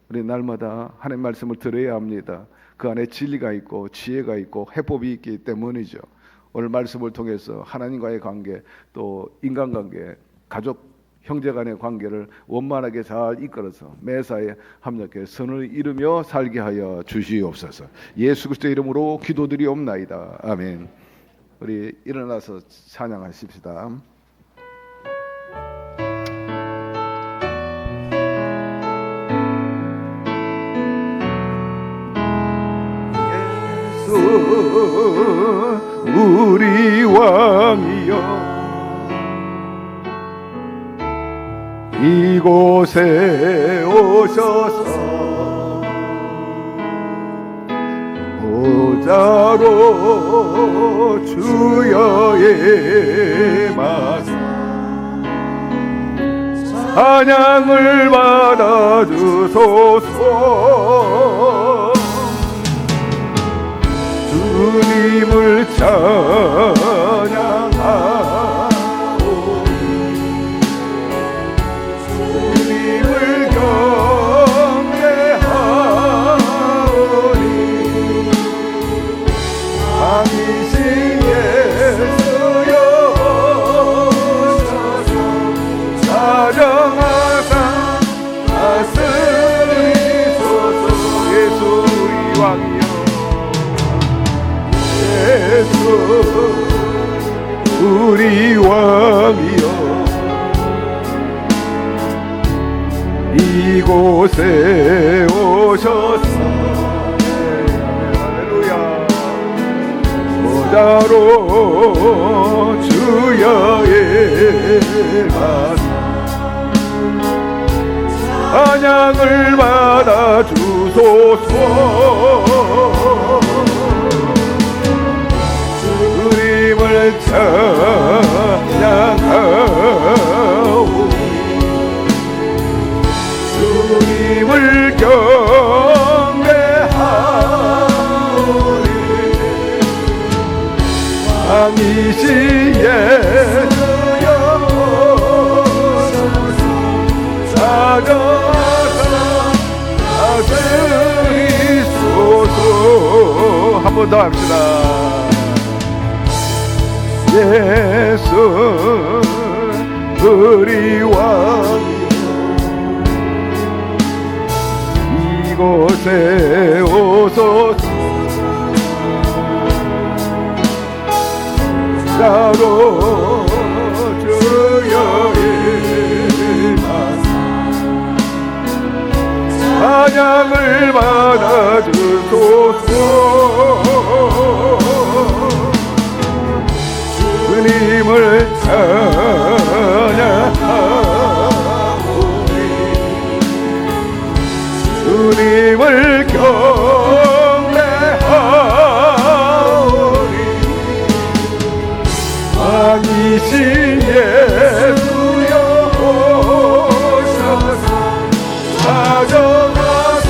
우리 날마다 하나님 말씀을 들어야 합니다. 그 안에 진리가 있고 지혜가 있고 해법이 있기 때문이죠. 오늘 말씀을 통해서 하나님과의 관계, 또 인간관계, 가족, 형제 간의 관계를 원만하게 잘 이끌어서 매사에 합력해 선을 이루며 살게 하여 주시옵소서. 예수 그리스도의 이름으로 기도드리옵나이다. 아멘. 우리 일어나서 찬양하십시다. 우리 왕이여 이곳에 오셔서 보좌로 주여의 마사 찬양을 받아주소서 주님을 찬양하오니 주님을 경배하오니 왕이신 예수여 오셔서 사랑하사 다스리소서 예수 우리 왕이여 예수 우리 왕이여 이곳에 오셔서 할렐루야 보좌로 주여의 만 찬양을 받아주소서 주님을 찬양하오니 주님을 경배하오니 왕이신 예수여 찾아서 다스리소서 한 번 더 합시다 예수 우리 왕이여 이곳에 오소서 나로 주여의 찬양을 받아주소서 주님을 찬양하오니 주님을 경배하오니 왕이신 예수여 오셔서 찾아가사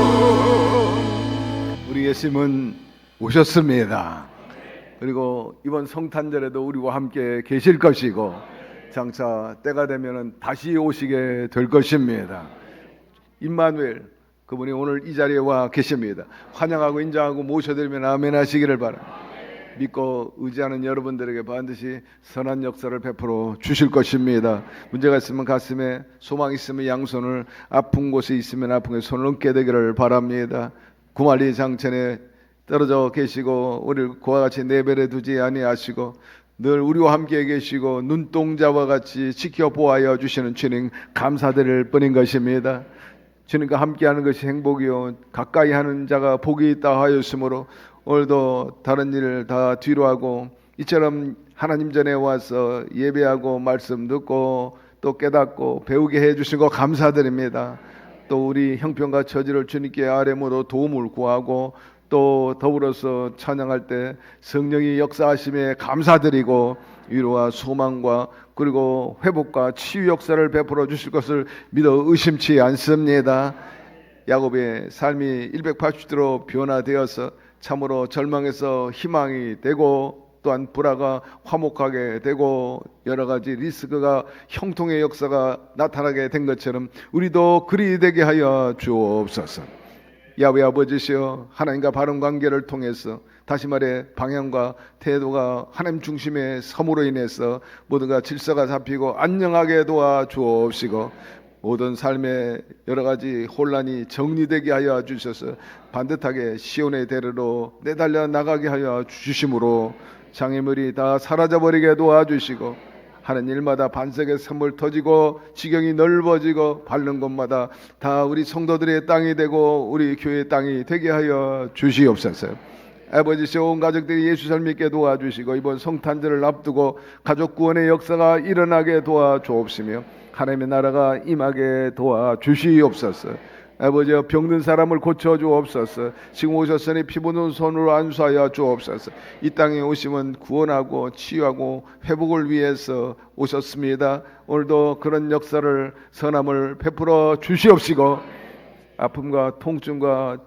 다스리소서 우리 예수님은 오셨습니다. 그리고 이번 성탄절에도 우리와 함께 계실 것이고 장차 때가 되면 다시 오시게 될 것입니다. 임마누엘 그분이 오늘 이 자리에 와 계십니다. 환영하고 인정하고 모셔드리면 아멘 하시기를 바랍니다. 믿고 의지하는 여러분들에게 반드시 선한 역사를 베풀어 주실 것입니다. 문제가 있으면 가슴에, 소망이 있으면 양손을, 아픈 곳에 있으면 아픈 곳에 손을 얹게 되기를 바랍니다. 구말리 장천에 떨어져 계시고 우리를 그와 같이 내버려 두지 아니하시고 늘 우리와 함께 계시고 눈동자와 같이 지켜보아여 주시는 주님 감사드릴 뿐인 것입니다. 주님과 함께하는 것이 행복이요 가까이 하는 자가 복이 있다 하였으므로 오늘도 다른 일을 다 뒤로 하고 이처럼 하나님 전에 와서 예배하고 말씀 듣고 또 깨닫고 배우게 해주신 거 감사드립니다. 또 우리 형편과 처지를 주님께 아뢰므로 도움을 구하고 또 더불어서 찬양할 때 성령이 역사하심에 감사드리고 위로와 소망과 그리고 회복과 치유 역사를 베풀어 주실 것을 믿어 의심치 않습니다. 야곱의 삶이 180도로 변화되어서 참으로 절망에서 희망이 되고 또한 불화가 화목하게 되고 여러 가지 리스크가 형통의 역사가 나타나게 된 것처럼 우리도 그리 되게 하여 주옵소서. 야훼 아버지시여 하나님과 바른 관계를 통해서 다시 말해 방향과 태도가 하나님 중심의 섬으로 인해서 모두가 질서가 잡히고 안녕하게 도와주옵시고 모든 삶의 여러 가지 혼란이 정리되게 하여 주셔서 반듯하게 시온의 대로로 내달려 나가게 하여 주심으로 장애물이 다 사라져버리게 도와주시고 하는 일마다 반석의 선물 터지고 지경이 넓어지고 밟는 곳마다 다 우리 성도들의 땅이 되고 우리 교회의 땅이 되게 하여 주시옵소서. 아버지시여, 온 가족들이 예수 잘 믿게 도와주시고 이번 성탄절을 앞두고 가족 구원의 역사가 일어나게 도와주옵시며 하나님의 나라가 임하게 도와주시옵소서. 아버지여, 병든 사람을 고쳐주옵소서. 지금 오셨으니 피부는 손으로 안수하여 주옵소서. 이 땅에 오시면 구원하고 치유하고 회복을 위해서 오셨습니다. 오늘도 그런 역사를 선함을 베풀어 주시옵시고 아픔과 통증과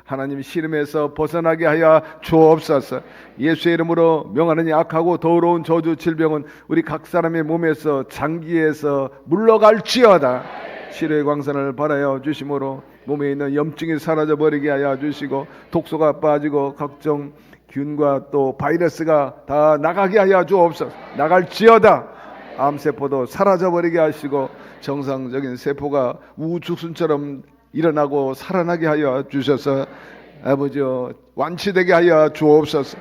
하나님 시름에서 벗어나게 하여 주옵소서. 예수의 이름으로 명하는 약하고 더러운 저주 질병은 우리 각 사람의 몸에서 장기에서 물러갈지어다. 치료의 광선을 발하여 주심으로 몸에 있는 염증이 사라져 버리게 하여 주시고 독소가 빠지고 각종 균과 또 바이러스가 다 나가게 하여 주옵소서. 나갈지어다. 암세포도 사라져 버리게 하시고 정상적인 세포가 우주순처럼 일어나고 살아나게 하여 주셔서 아버지여 완치되게 하여 주옵소서.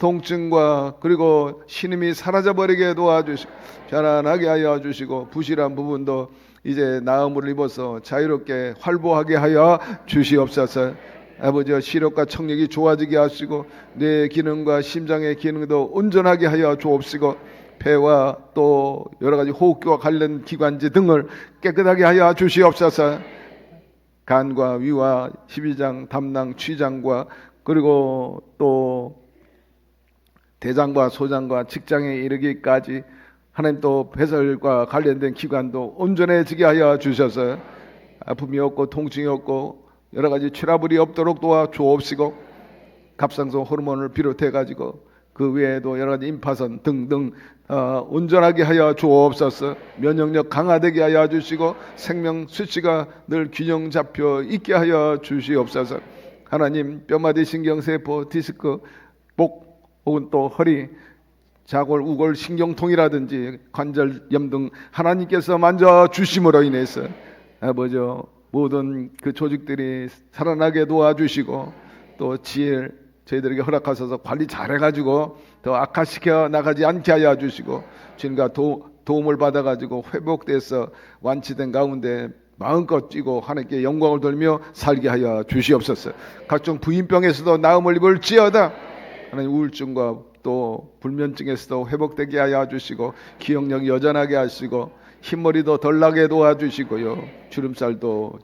통증과 그리고 신음이 사라져 버리게 도와주시고 편안하게 하여 주시고 부실한 부분도 이제 나음을 입어서 자유롭게 활보하게 하여 주시옵소서. 아버지여, 시력과 청력이 좋아지게 하시고 뇌 기능과 심장의 기능도 온전하게 하여 주옵시고 폐와 또 여러 가지 호흡기와 관련 기관지 등을 깨끗하게 하여 주시옵소서. 간과 위와 십이장, 담낭, 취장과 그리고 또 대장과 소장과 직장에 이르기까지 하나님 또 배설과 관련된 기관도 온전해지게 하여 주셔서 아픔이 없고 통증이 없고 여러 가지 트러블이 없도록 도와주옵시고 갑상선 호르몬을 비롯해 가지고 그 외에도 여러 가지 임파선 등등 온전하게 하여 주옵소서. 면역력 강화되게 하여 주시고 생명 수치가 늘 균형 잡혀 있게 하여 주시옵소서. 하나님, 뼈마디 신경세포, 디스크, 목 혹은 또 허리, 자골, 우골, 신경통이라든지 관절염 등 하나님께서 만져 주심으로 인해서 아버지 모든 그 조직들이 살아나게 도와주시고 또 지혜 저희들에게 허락하셔서 관리 잘해가지고 더 악화시켜 나가지 않게 하여 주시고 주님과 도움을 받아가지고 회복돼서 완치된 가운데 마음껏 뛰고 하나님께 영광을 돌며 살게 하여 주시옵소서. 각종 부인병에서도 나음을 입을지어다. 하나님, 우울증과 또 불면증에서도 회복되게 하여 주시고 기억력 여전하게 하시고 흰머리도 덜 나게 도와주시고요, 주름살도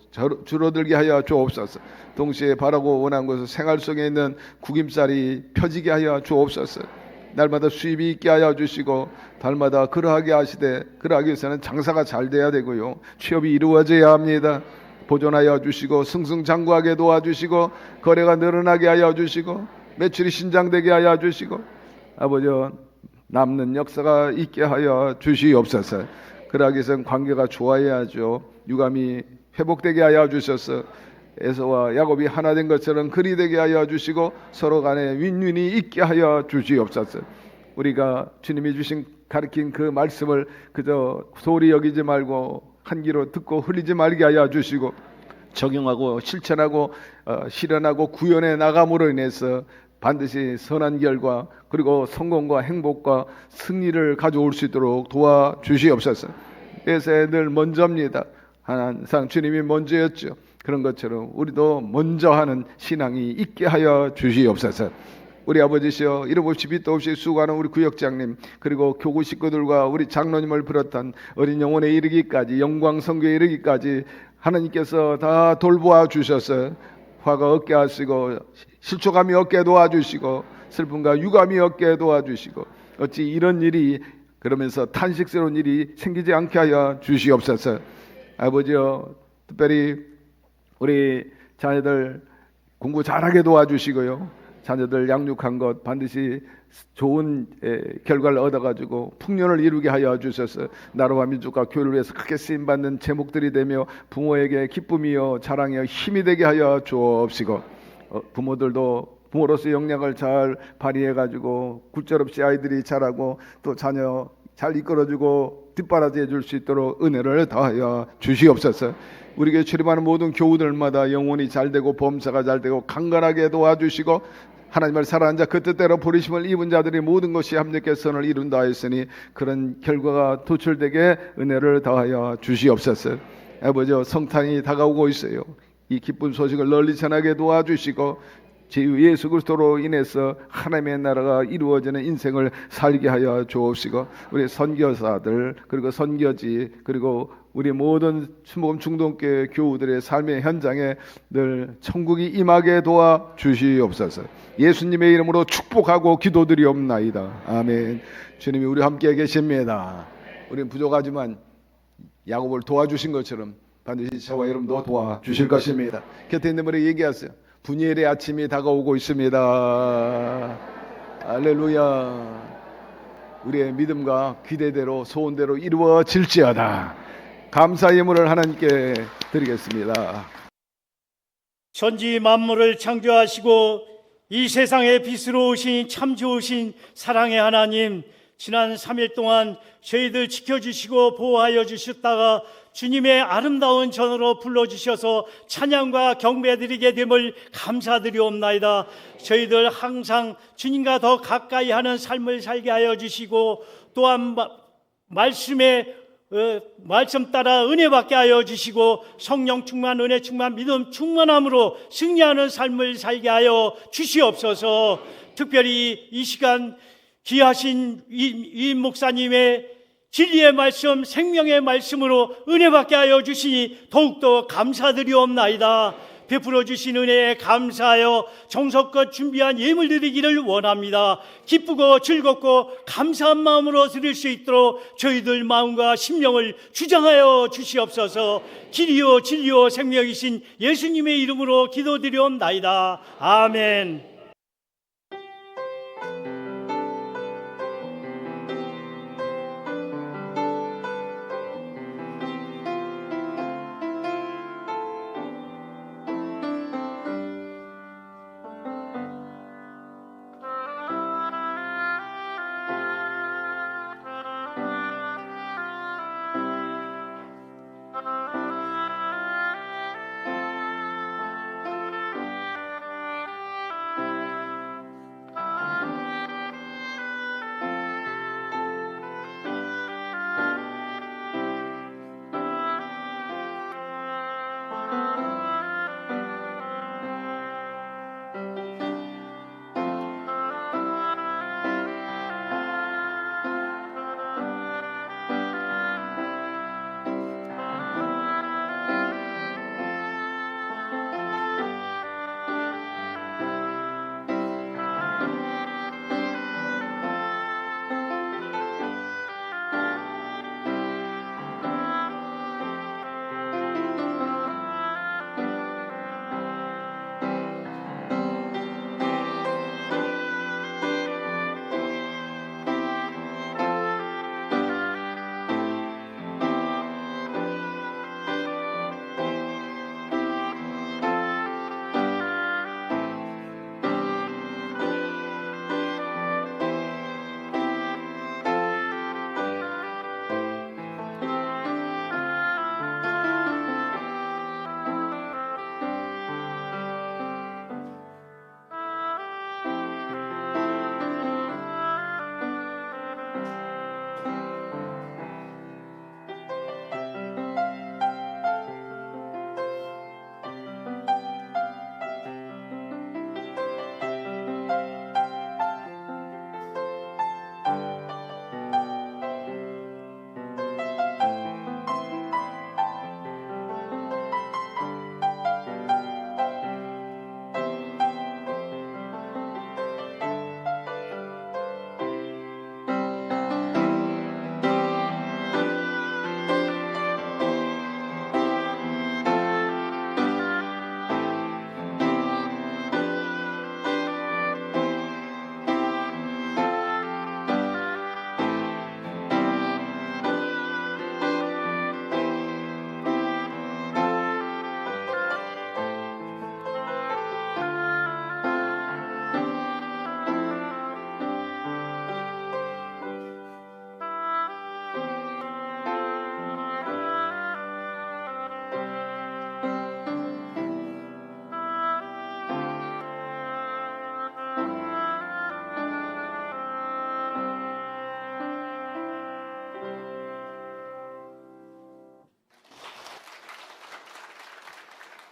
줄어들게 하여 주옵소서. 동시에 바라고 원한 것은 생활 속에 있는 구김살이 펴지게 하여 주옵소서. 날마다 수입이 있게 하여 주시고 달마다 그러하게 하시되 그러하기 위해서는 장사가 잘 돼야 되고요, 취업이 이루어져야 합니다. 보존하여 주시고 승승장구하게 도와주시고 거래가 늘어나게 하여 주시고 매출이 신장되게 하여 주시고 아버지 남는 역사가 있게 하여 주시옵소서. 그러하기 위해서는 관계가 좋아야죠. 유감이 회복되게 하여 주셔서 에서와 야곱이 하나 된 것처럼 그리 되게 하여 주시고 서로 간에 윈윈이 있게 하여 주시옵소서. 우리가 주님이 주신 가르친 그 말씀을 그저 소홀히 여기지 말고 한 귀로 듣고 흘리지 말게 하여 주시고 적용하고 실천하고 실현하고 구현해 나감으로 인해서 반드시 선한 결과 그리고 성공과 행복과 승리를 가져올 수 있도록 도와주시옵소서. 예수의 늘 먼저입니다. 항상 주님이 먼저였죠. 그런 것처럼 우리도 먼저 하는 신앙이 있게 하여 주시옵소서. 우리 아버지시여, 이름 없이 빛도 없이 수고하는 우리 구역장님 그리고 교구 식구들과 우리 장로님을 비롯한 어린 영혼에 이르기까지 영광 성교에 이르기까지 하나님께서 다 돌보아 주셔서 화가 없게 하시고 실족함이 없게 도와주시고 슬픔과 유감이 없게 도와주시고 어찌 이런 일이 그러면서 탄식스러운 일이 생기지 않게 하여 주시옵소서. 아버지여, 특별히 우리 자녀들 공부 잘하게 도와주시고요, 자녀들 양육한 것 반드시 좋은 결과를 얻어가지고 풍년을 이루게 하여 주셔서 나라와 민족과 교회를 위해서 크게 쓰임받는 제목들이 되며 부모에게 기쁨이요 자랑이요 힘이 되게 하여 주옵시고 부모들도 부모로서 역량을 잘 발휘해가지고 굴절없이 아이들이 자라고 또 자녀 잘 이끌어주고 뒷바라지해 줄 수 있도록 은혜를 더하여 주시옵소서. 우리에게 출입하는 모든 교우들마다 영혼이 잘 되고 범사가 잘 되고 강건하게 도와주시고 하나님을 사랑하는 자 그 뜻대로 부르심을 입은 자들이 모든 것이 합력해 선을 이룬다 했으니 그런 결과가 도출되게 은혜를 더하여 주시옵소서. 아버지, 성탄이 다가오고 있어요. 이 기쁜 소식을 널리 전하게 도와주시고 주 예수 그리스도로 인해서 하나님의 나라가 이루어지는 인생을 살게 하여 주옵시고 우리 선교사들 그리고 선교지 그리고 우리 모든 순복음 중동교회 교우들의 삶의 현장에 늘 천국이 임하게 도와주시옵소서. 예수님의 이름으로 축복하고 기도드리옵나이다. 아멘. 주님이 우리와 함께 계십니다. 우리는 부족하지만 야곱을 도와주신 것처럼 반드시 저와 여러분도 도와주실 것입니다. 곁에 있는 분에게 얘기하세요. 분열의 아침이 다가오고 있습니다. 할렐루야. 우리의 믿음과 기대대로 소원대로 이루어질지어다. 감사 예물을 하나님께 드리겠습니다. 천지 만물을 창조하시고 이 세상의 빛으로 오신 참 좋으신 사랑의 하나님, 지난 3일 동안 저희들 지켜주시고 보호하여 주셨다가 주님의 아름다운 전으로 불러주셔서 찬양과 경배드리게 됨을 감사드리옵나이다. 저희들 항상 주님과 더 가까이 하는 삶을 살게 하여 주시고 또한 말씀 따라 은혜 받게 하여 주시고 성령 충만, 은혜 충만, 믿음 충만함으로 승리하는 삶을 살게 하여 주시옵소서. 특별히 이 시간 귀하신 이 목사님의 진리의 말씀, 생명의 말씀으로 은혜 받게 하여 주시니 더욱더 감사드리옵나이다. 베풀어 주신 은혜에 감사하여 정성껏 준비한 예물 드리기를 원합니다. 기쁘고 즐겁고 감사한 마음으로 드릴 수 있도록 저희들 마음과 심령을 주장하여 주시옵소서. 길이요 진리요 생명이신 예수님의 이름으로 기도드리옵나이다. 아멘.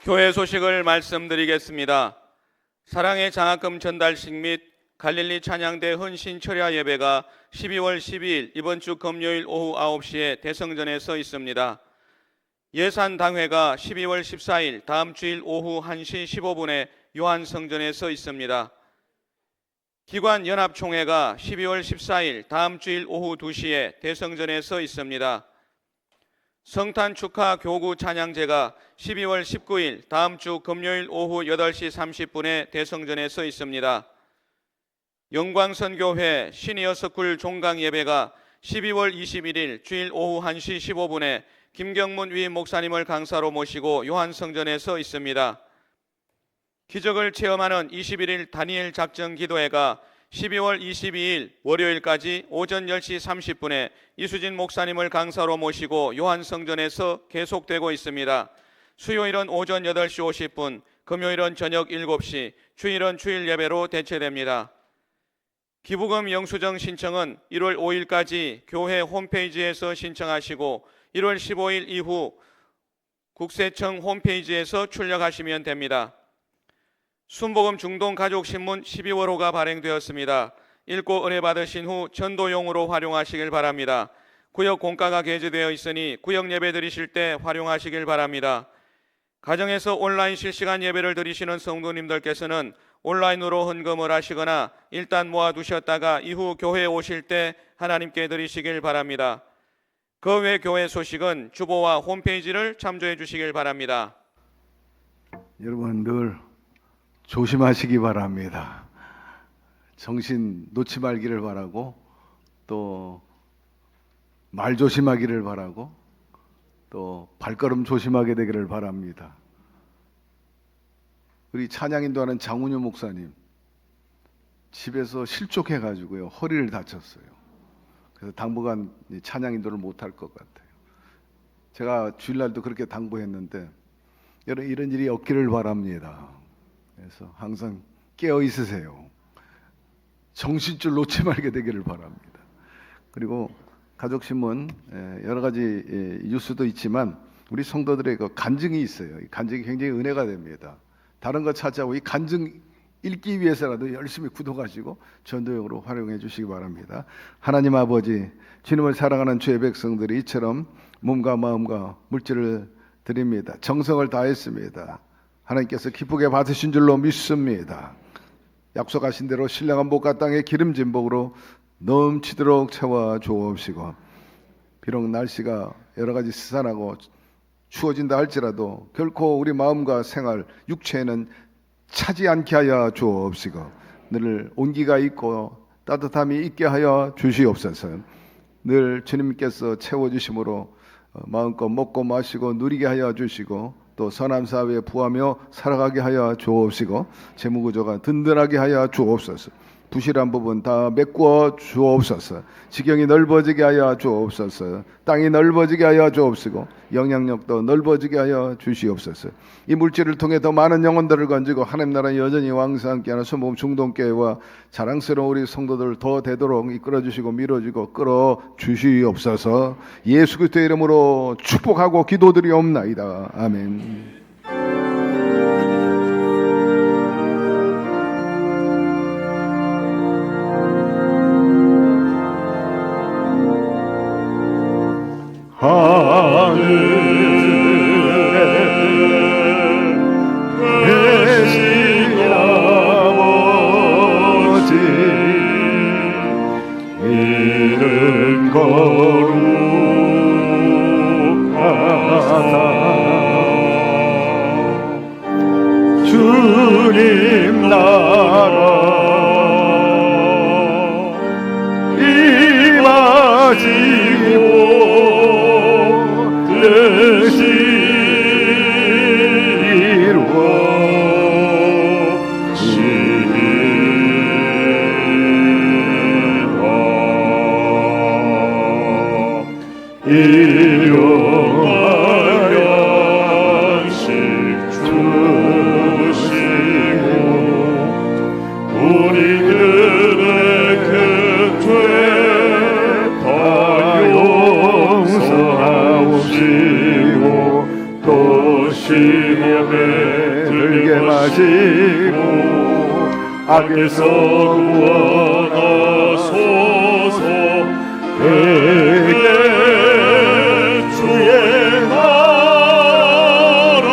교회 소식을 말씀드리겠습니다. 사랑의 장학금 전달식 및 갈릴리 찬양대 헌신 철야 예배가 12월 12일 이번 주 금요일 오후 9시에 대성전에서 있습니다. 예산 당회가 12월 14일 다음 주일 오후 1시 15분에 요한성전에서 있습니다. 기관 연합총회가 12월 14일 다음 주일 오후 2시에 대성전에서 있습니다. 성탄 축하 교구 찬양제가 12월 19일 다음 주 금요일 오후 8시 30분에 대성전에서 있습니다. 영광선교회 시니어 스쿨 종강 예배가 12월 21일 주일 오후 1시 15분에 김경문 위임 목사님을 강사로 모시고 요한성전에서 있습니다. 기적을 체험하는 21일 다니엘 작정 기도회가 12월 22일 월요일까지 오전 10시 30분에 이수진 목사님을 강사로 모시고 요한성전에서 계속되고 있습니다. 수요일은 오전 8시 50분, 금요일은 저녁 7시, 주일은 주일 예배로 대체됩니다. 기부금 영수증 신청은 1월 5일까지 교회 홈페이지에서 신청하시고 1월 15일 이후 국세청 홈페이지에서 출력하시면 됩니다. 순복음 중동 가족신문 12월호가 발행되었습니다. 읽고 은혜 받으신 후 전도용으로 활용하시길 바랍니다. 구역 공가가 게재되어 있으니 구역 예배 드리실 때 활용하시길 바랍니다. 가정에서 온라인 실시간 예배를 드리시는 성도님들께서는 온라인으로 헌금을 하시거나 일단 모아두셨다가 이후 교회에 오실 때 하나님께 드리시길 바랍니다. 그 외 교회 소식은 주보와 홈페이지를 참조해 주시길 바랍니다. 여러분 늘 조심하시기 바랍니다. 정신 놓지 말기를 바라고 또 말 조심하기를 바라고 또 발걸음 조심하게 되기를 바랍니다. 우리 찬양 인도하는 장훈유 목사님 집에서 실족해가지고요 허리를 다쳤어요. 그래서 당분간 찬양 인도를 못할 것 같아요. 제가 주일날도 그렇게 당부했는데 여러분 이런 일이 없기를 바랍니다. 그래서 항상 깨어 있으세요. 정신줄 놓지 말게 되기를 바랍니다. 그리고 가족신문 여러 가지 뉴스도 있지만 우리 성도들의 그 간증이 있어요. 이 간증이 굉장히 은혜가 됩니다. 다른 거 찾아오고 이 간증 읽기 위해서라도 열심히 구독하시고 전도용으로 활용해 주시기 바랍니다. 하나님 아버지, 주님을 사랑하는 주의 백성들이 이처럼 몸과 마음과 물질을 드립니다. 정성을 다했습니다. 하나님께서 기쁘게 받으신 줄로 믿습니다. 약속하신 대로 신령한 복과 땅의 기름진 복으로 넘치도록 채워 주옵시고, 비록 날씨가 여러 가지 스산하고 추워진다 할지라도 결코 우리 마음과 생활, 육체에는 차지 않게 하여 주옵시고, 늘 온기가 있고 따뜻함이 있게 하여 주시옵소서. 늘 주님께서 채워주심으로 마음껏 먹고 마시고 누리게 하여 주시고, 또 선한 사회에 부하며 살아가게 하여 주옵시고, 재무구조가 든든하게 하여 주옵소서. 부실한 부분 다 메꾸어 주옵소서. 지경이 넓어지게 하여 주옵소서. 땅이 넓어지게 하여 주옵시고, 영향력도 넓어지게 하여 주시옵소서. 이 물질을 통해 더 많은 영혼들을 건지고 하나님 나라 여전히 왕성하게 하는 순복음 중동교회와 자랑스러운 우리 성도들을 더 되도록 이끌어주시고 밀어주고 끌어주시옵소서. 예수 그리스도의 이름으로 축복하고 기도드리옵나이다. 아멘. 하늘에 계신 아버지, 이름 거룩하다. 주님 나라 임하시고 뜻이 이루어지리라. 일용하련씩 주시고 우리들의 그 죄 다 용서하옵시고 또 시험에 하시고 악에서 구원하소서. 그에게 주의 나라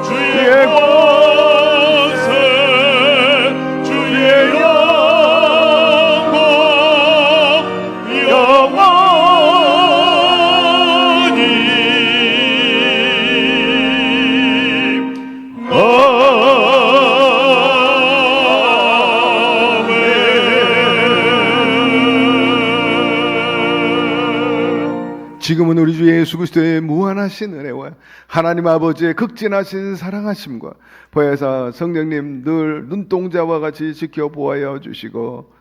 주의 권세 주의 영광 영원히 지금은 우리 주 예수 그리스도의 무한하신 은혜와 하나님 아버지의 극진하신 사랑하심과 보혜사 성령님 늘 눈동자와 같이 지켜보아여 주시고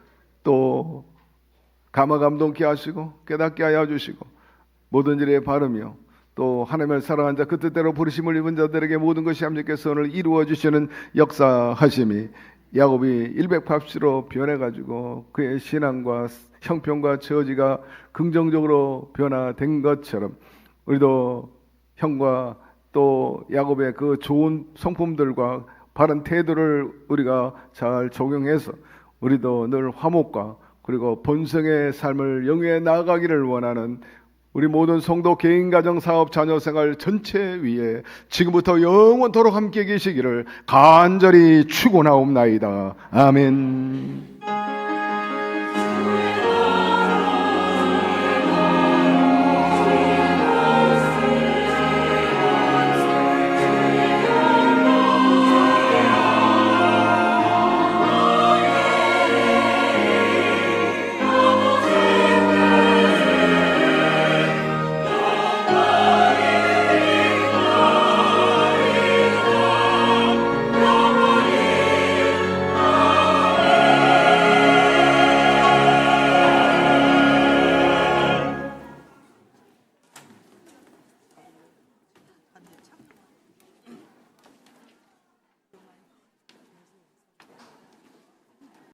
또 감화감동케 하시고 깨닫게 하여 주시고 모든 일에 바르며 또 하나님을 사랑한 자 그 뜻대로 부르심을 입은 자들에게 모든 것이 함께 선을 이루어 주시는 역사하심이 야곱이 180로 변해가지고 그의 신앙과 형편과 처지가 긍정적으로 변화된 것처럼 우리도 형과 또 야곱의 그 좋은 성품들과 바른 태도를 우리가 잘 적용해서 우리도 늘 화목과 그리고 본성의 삶을 영위해 나아가기를 원하는 우리 모든 성도 개인 가정 사업 자녀 생활 전체 위에 지금부터 영원토록 함께 계시기를 간절히 축원하옵나이다. 아멘.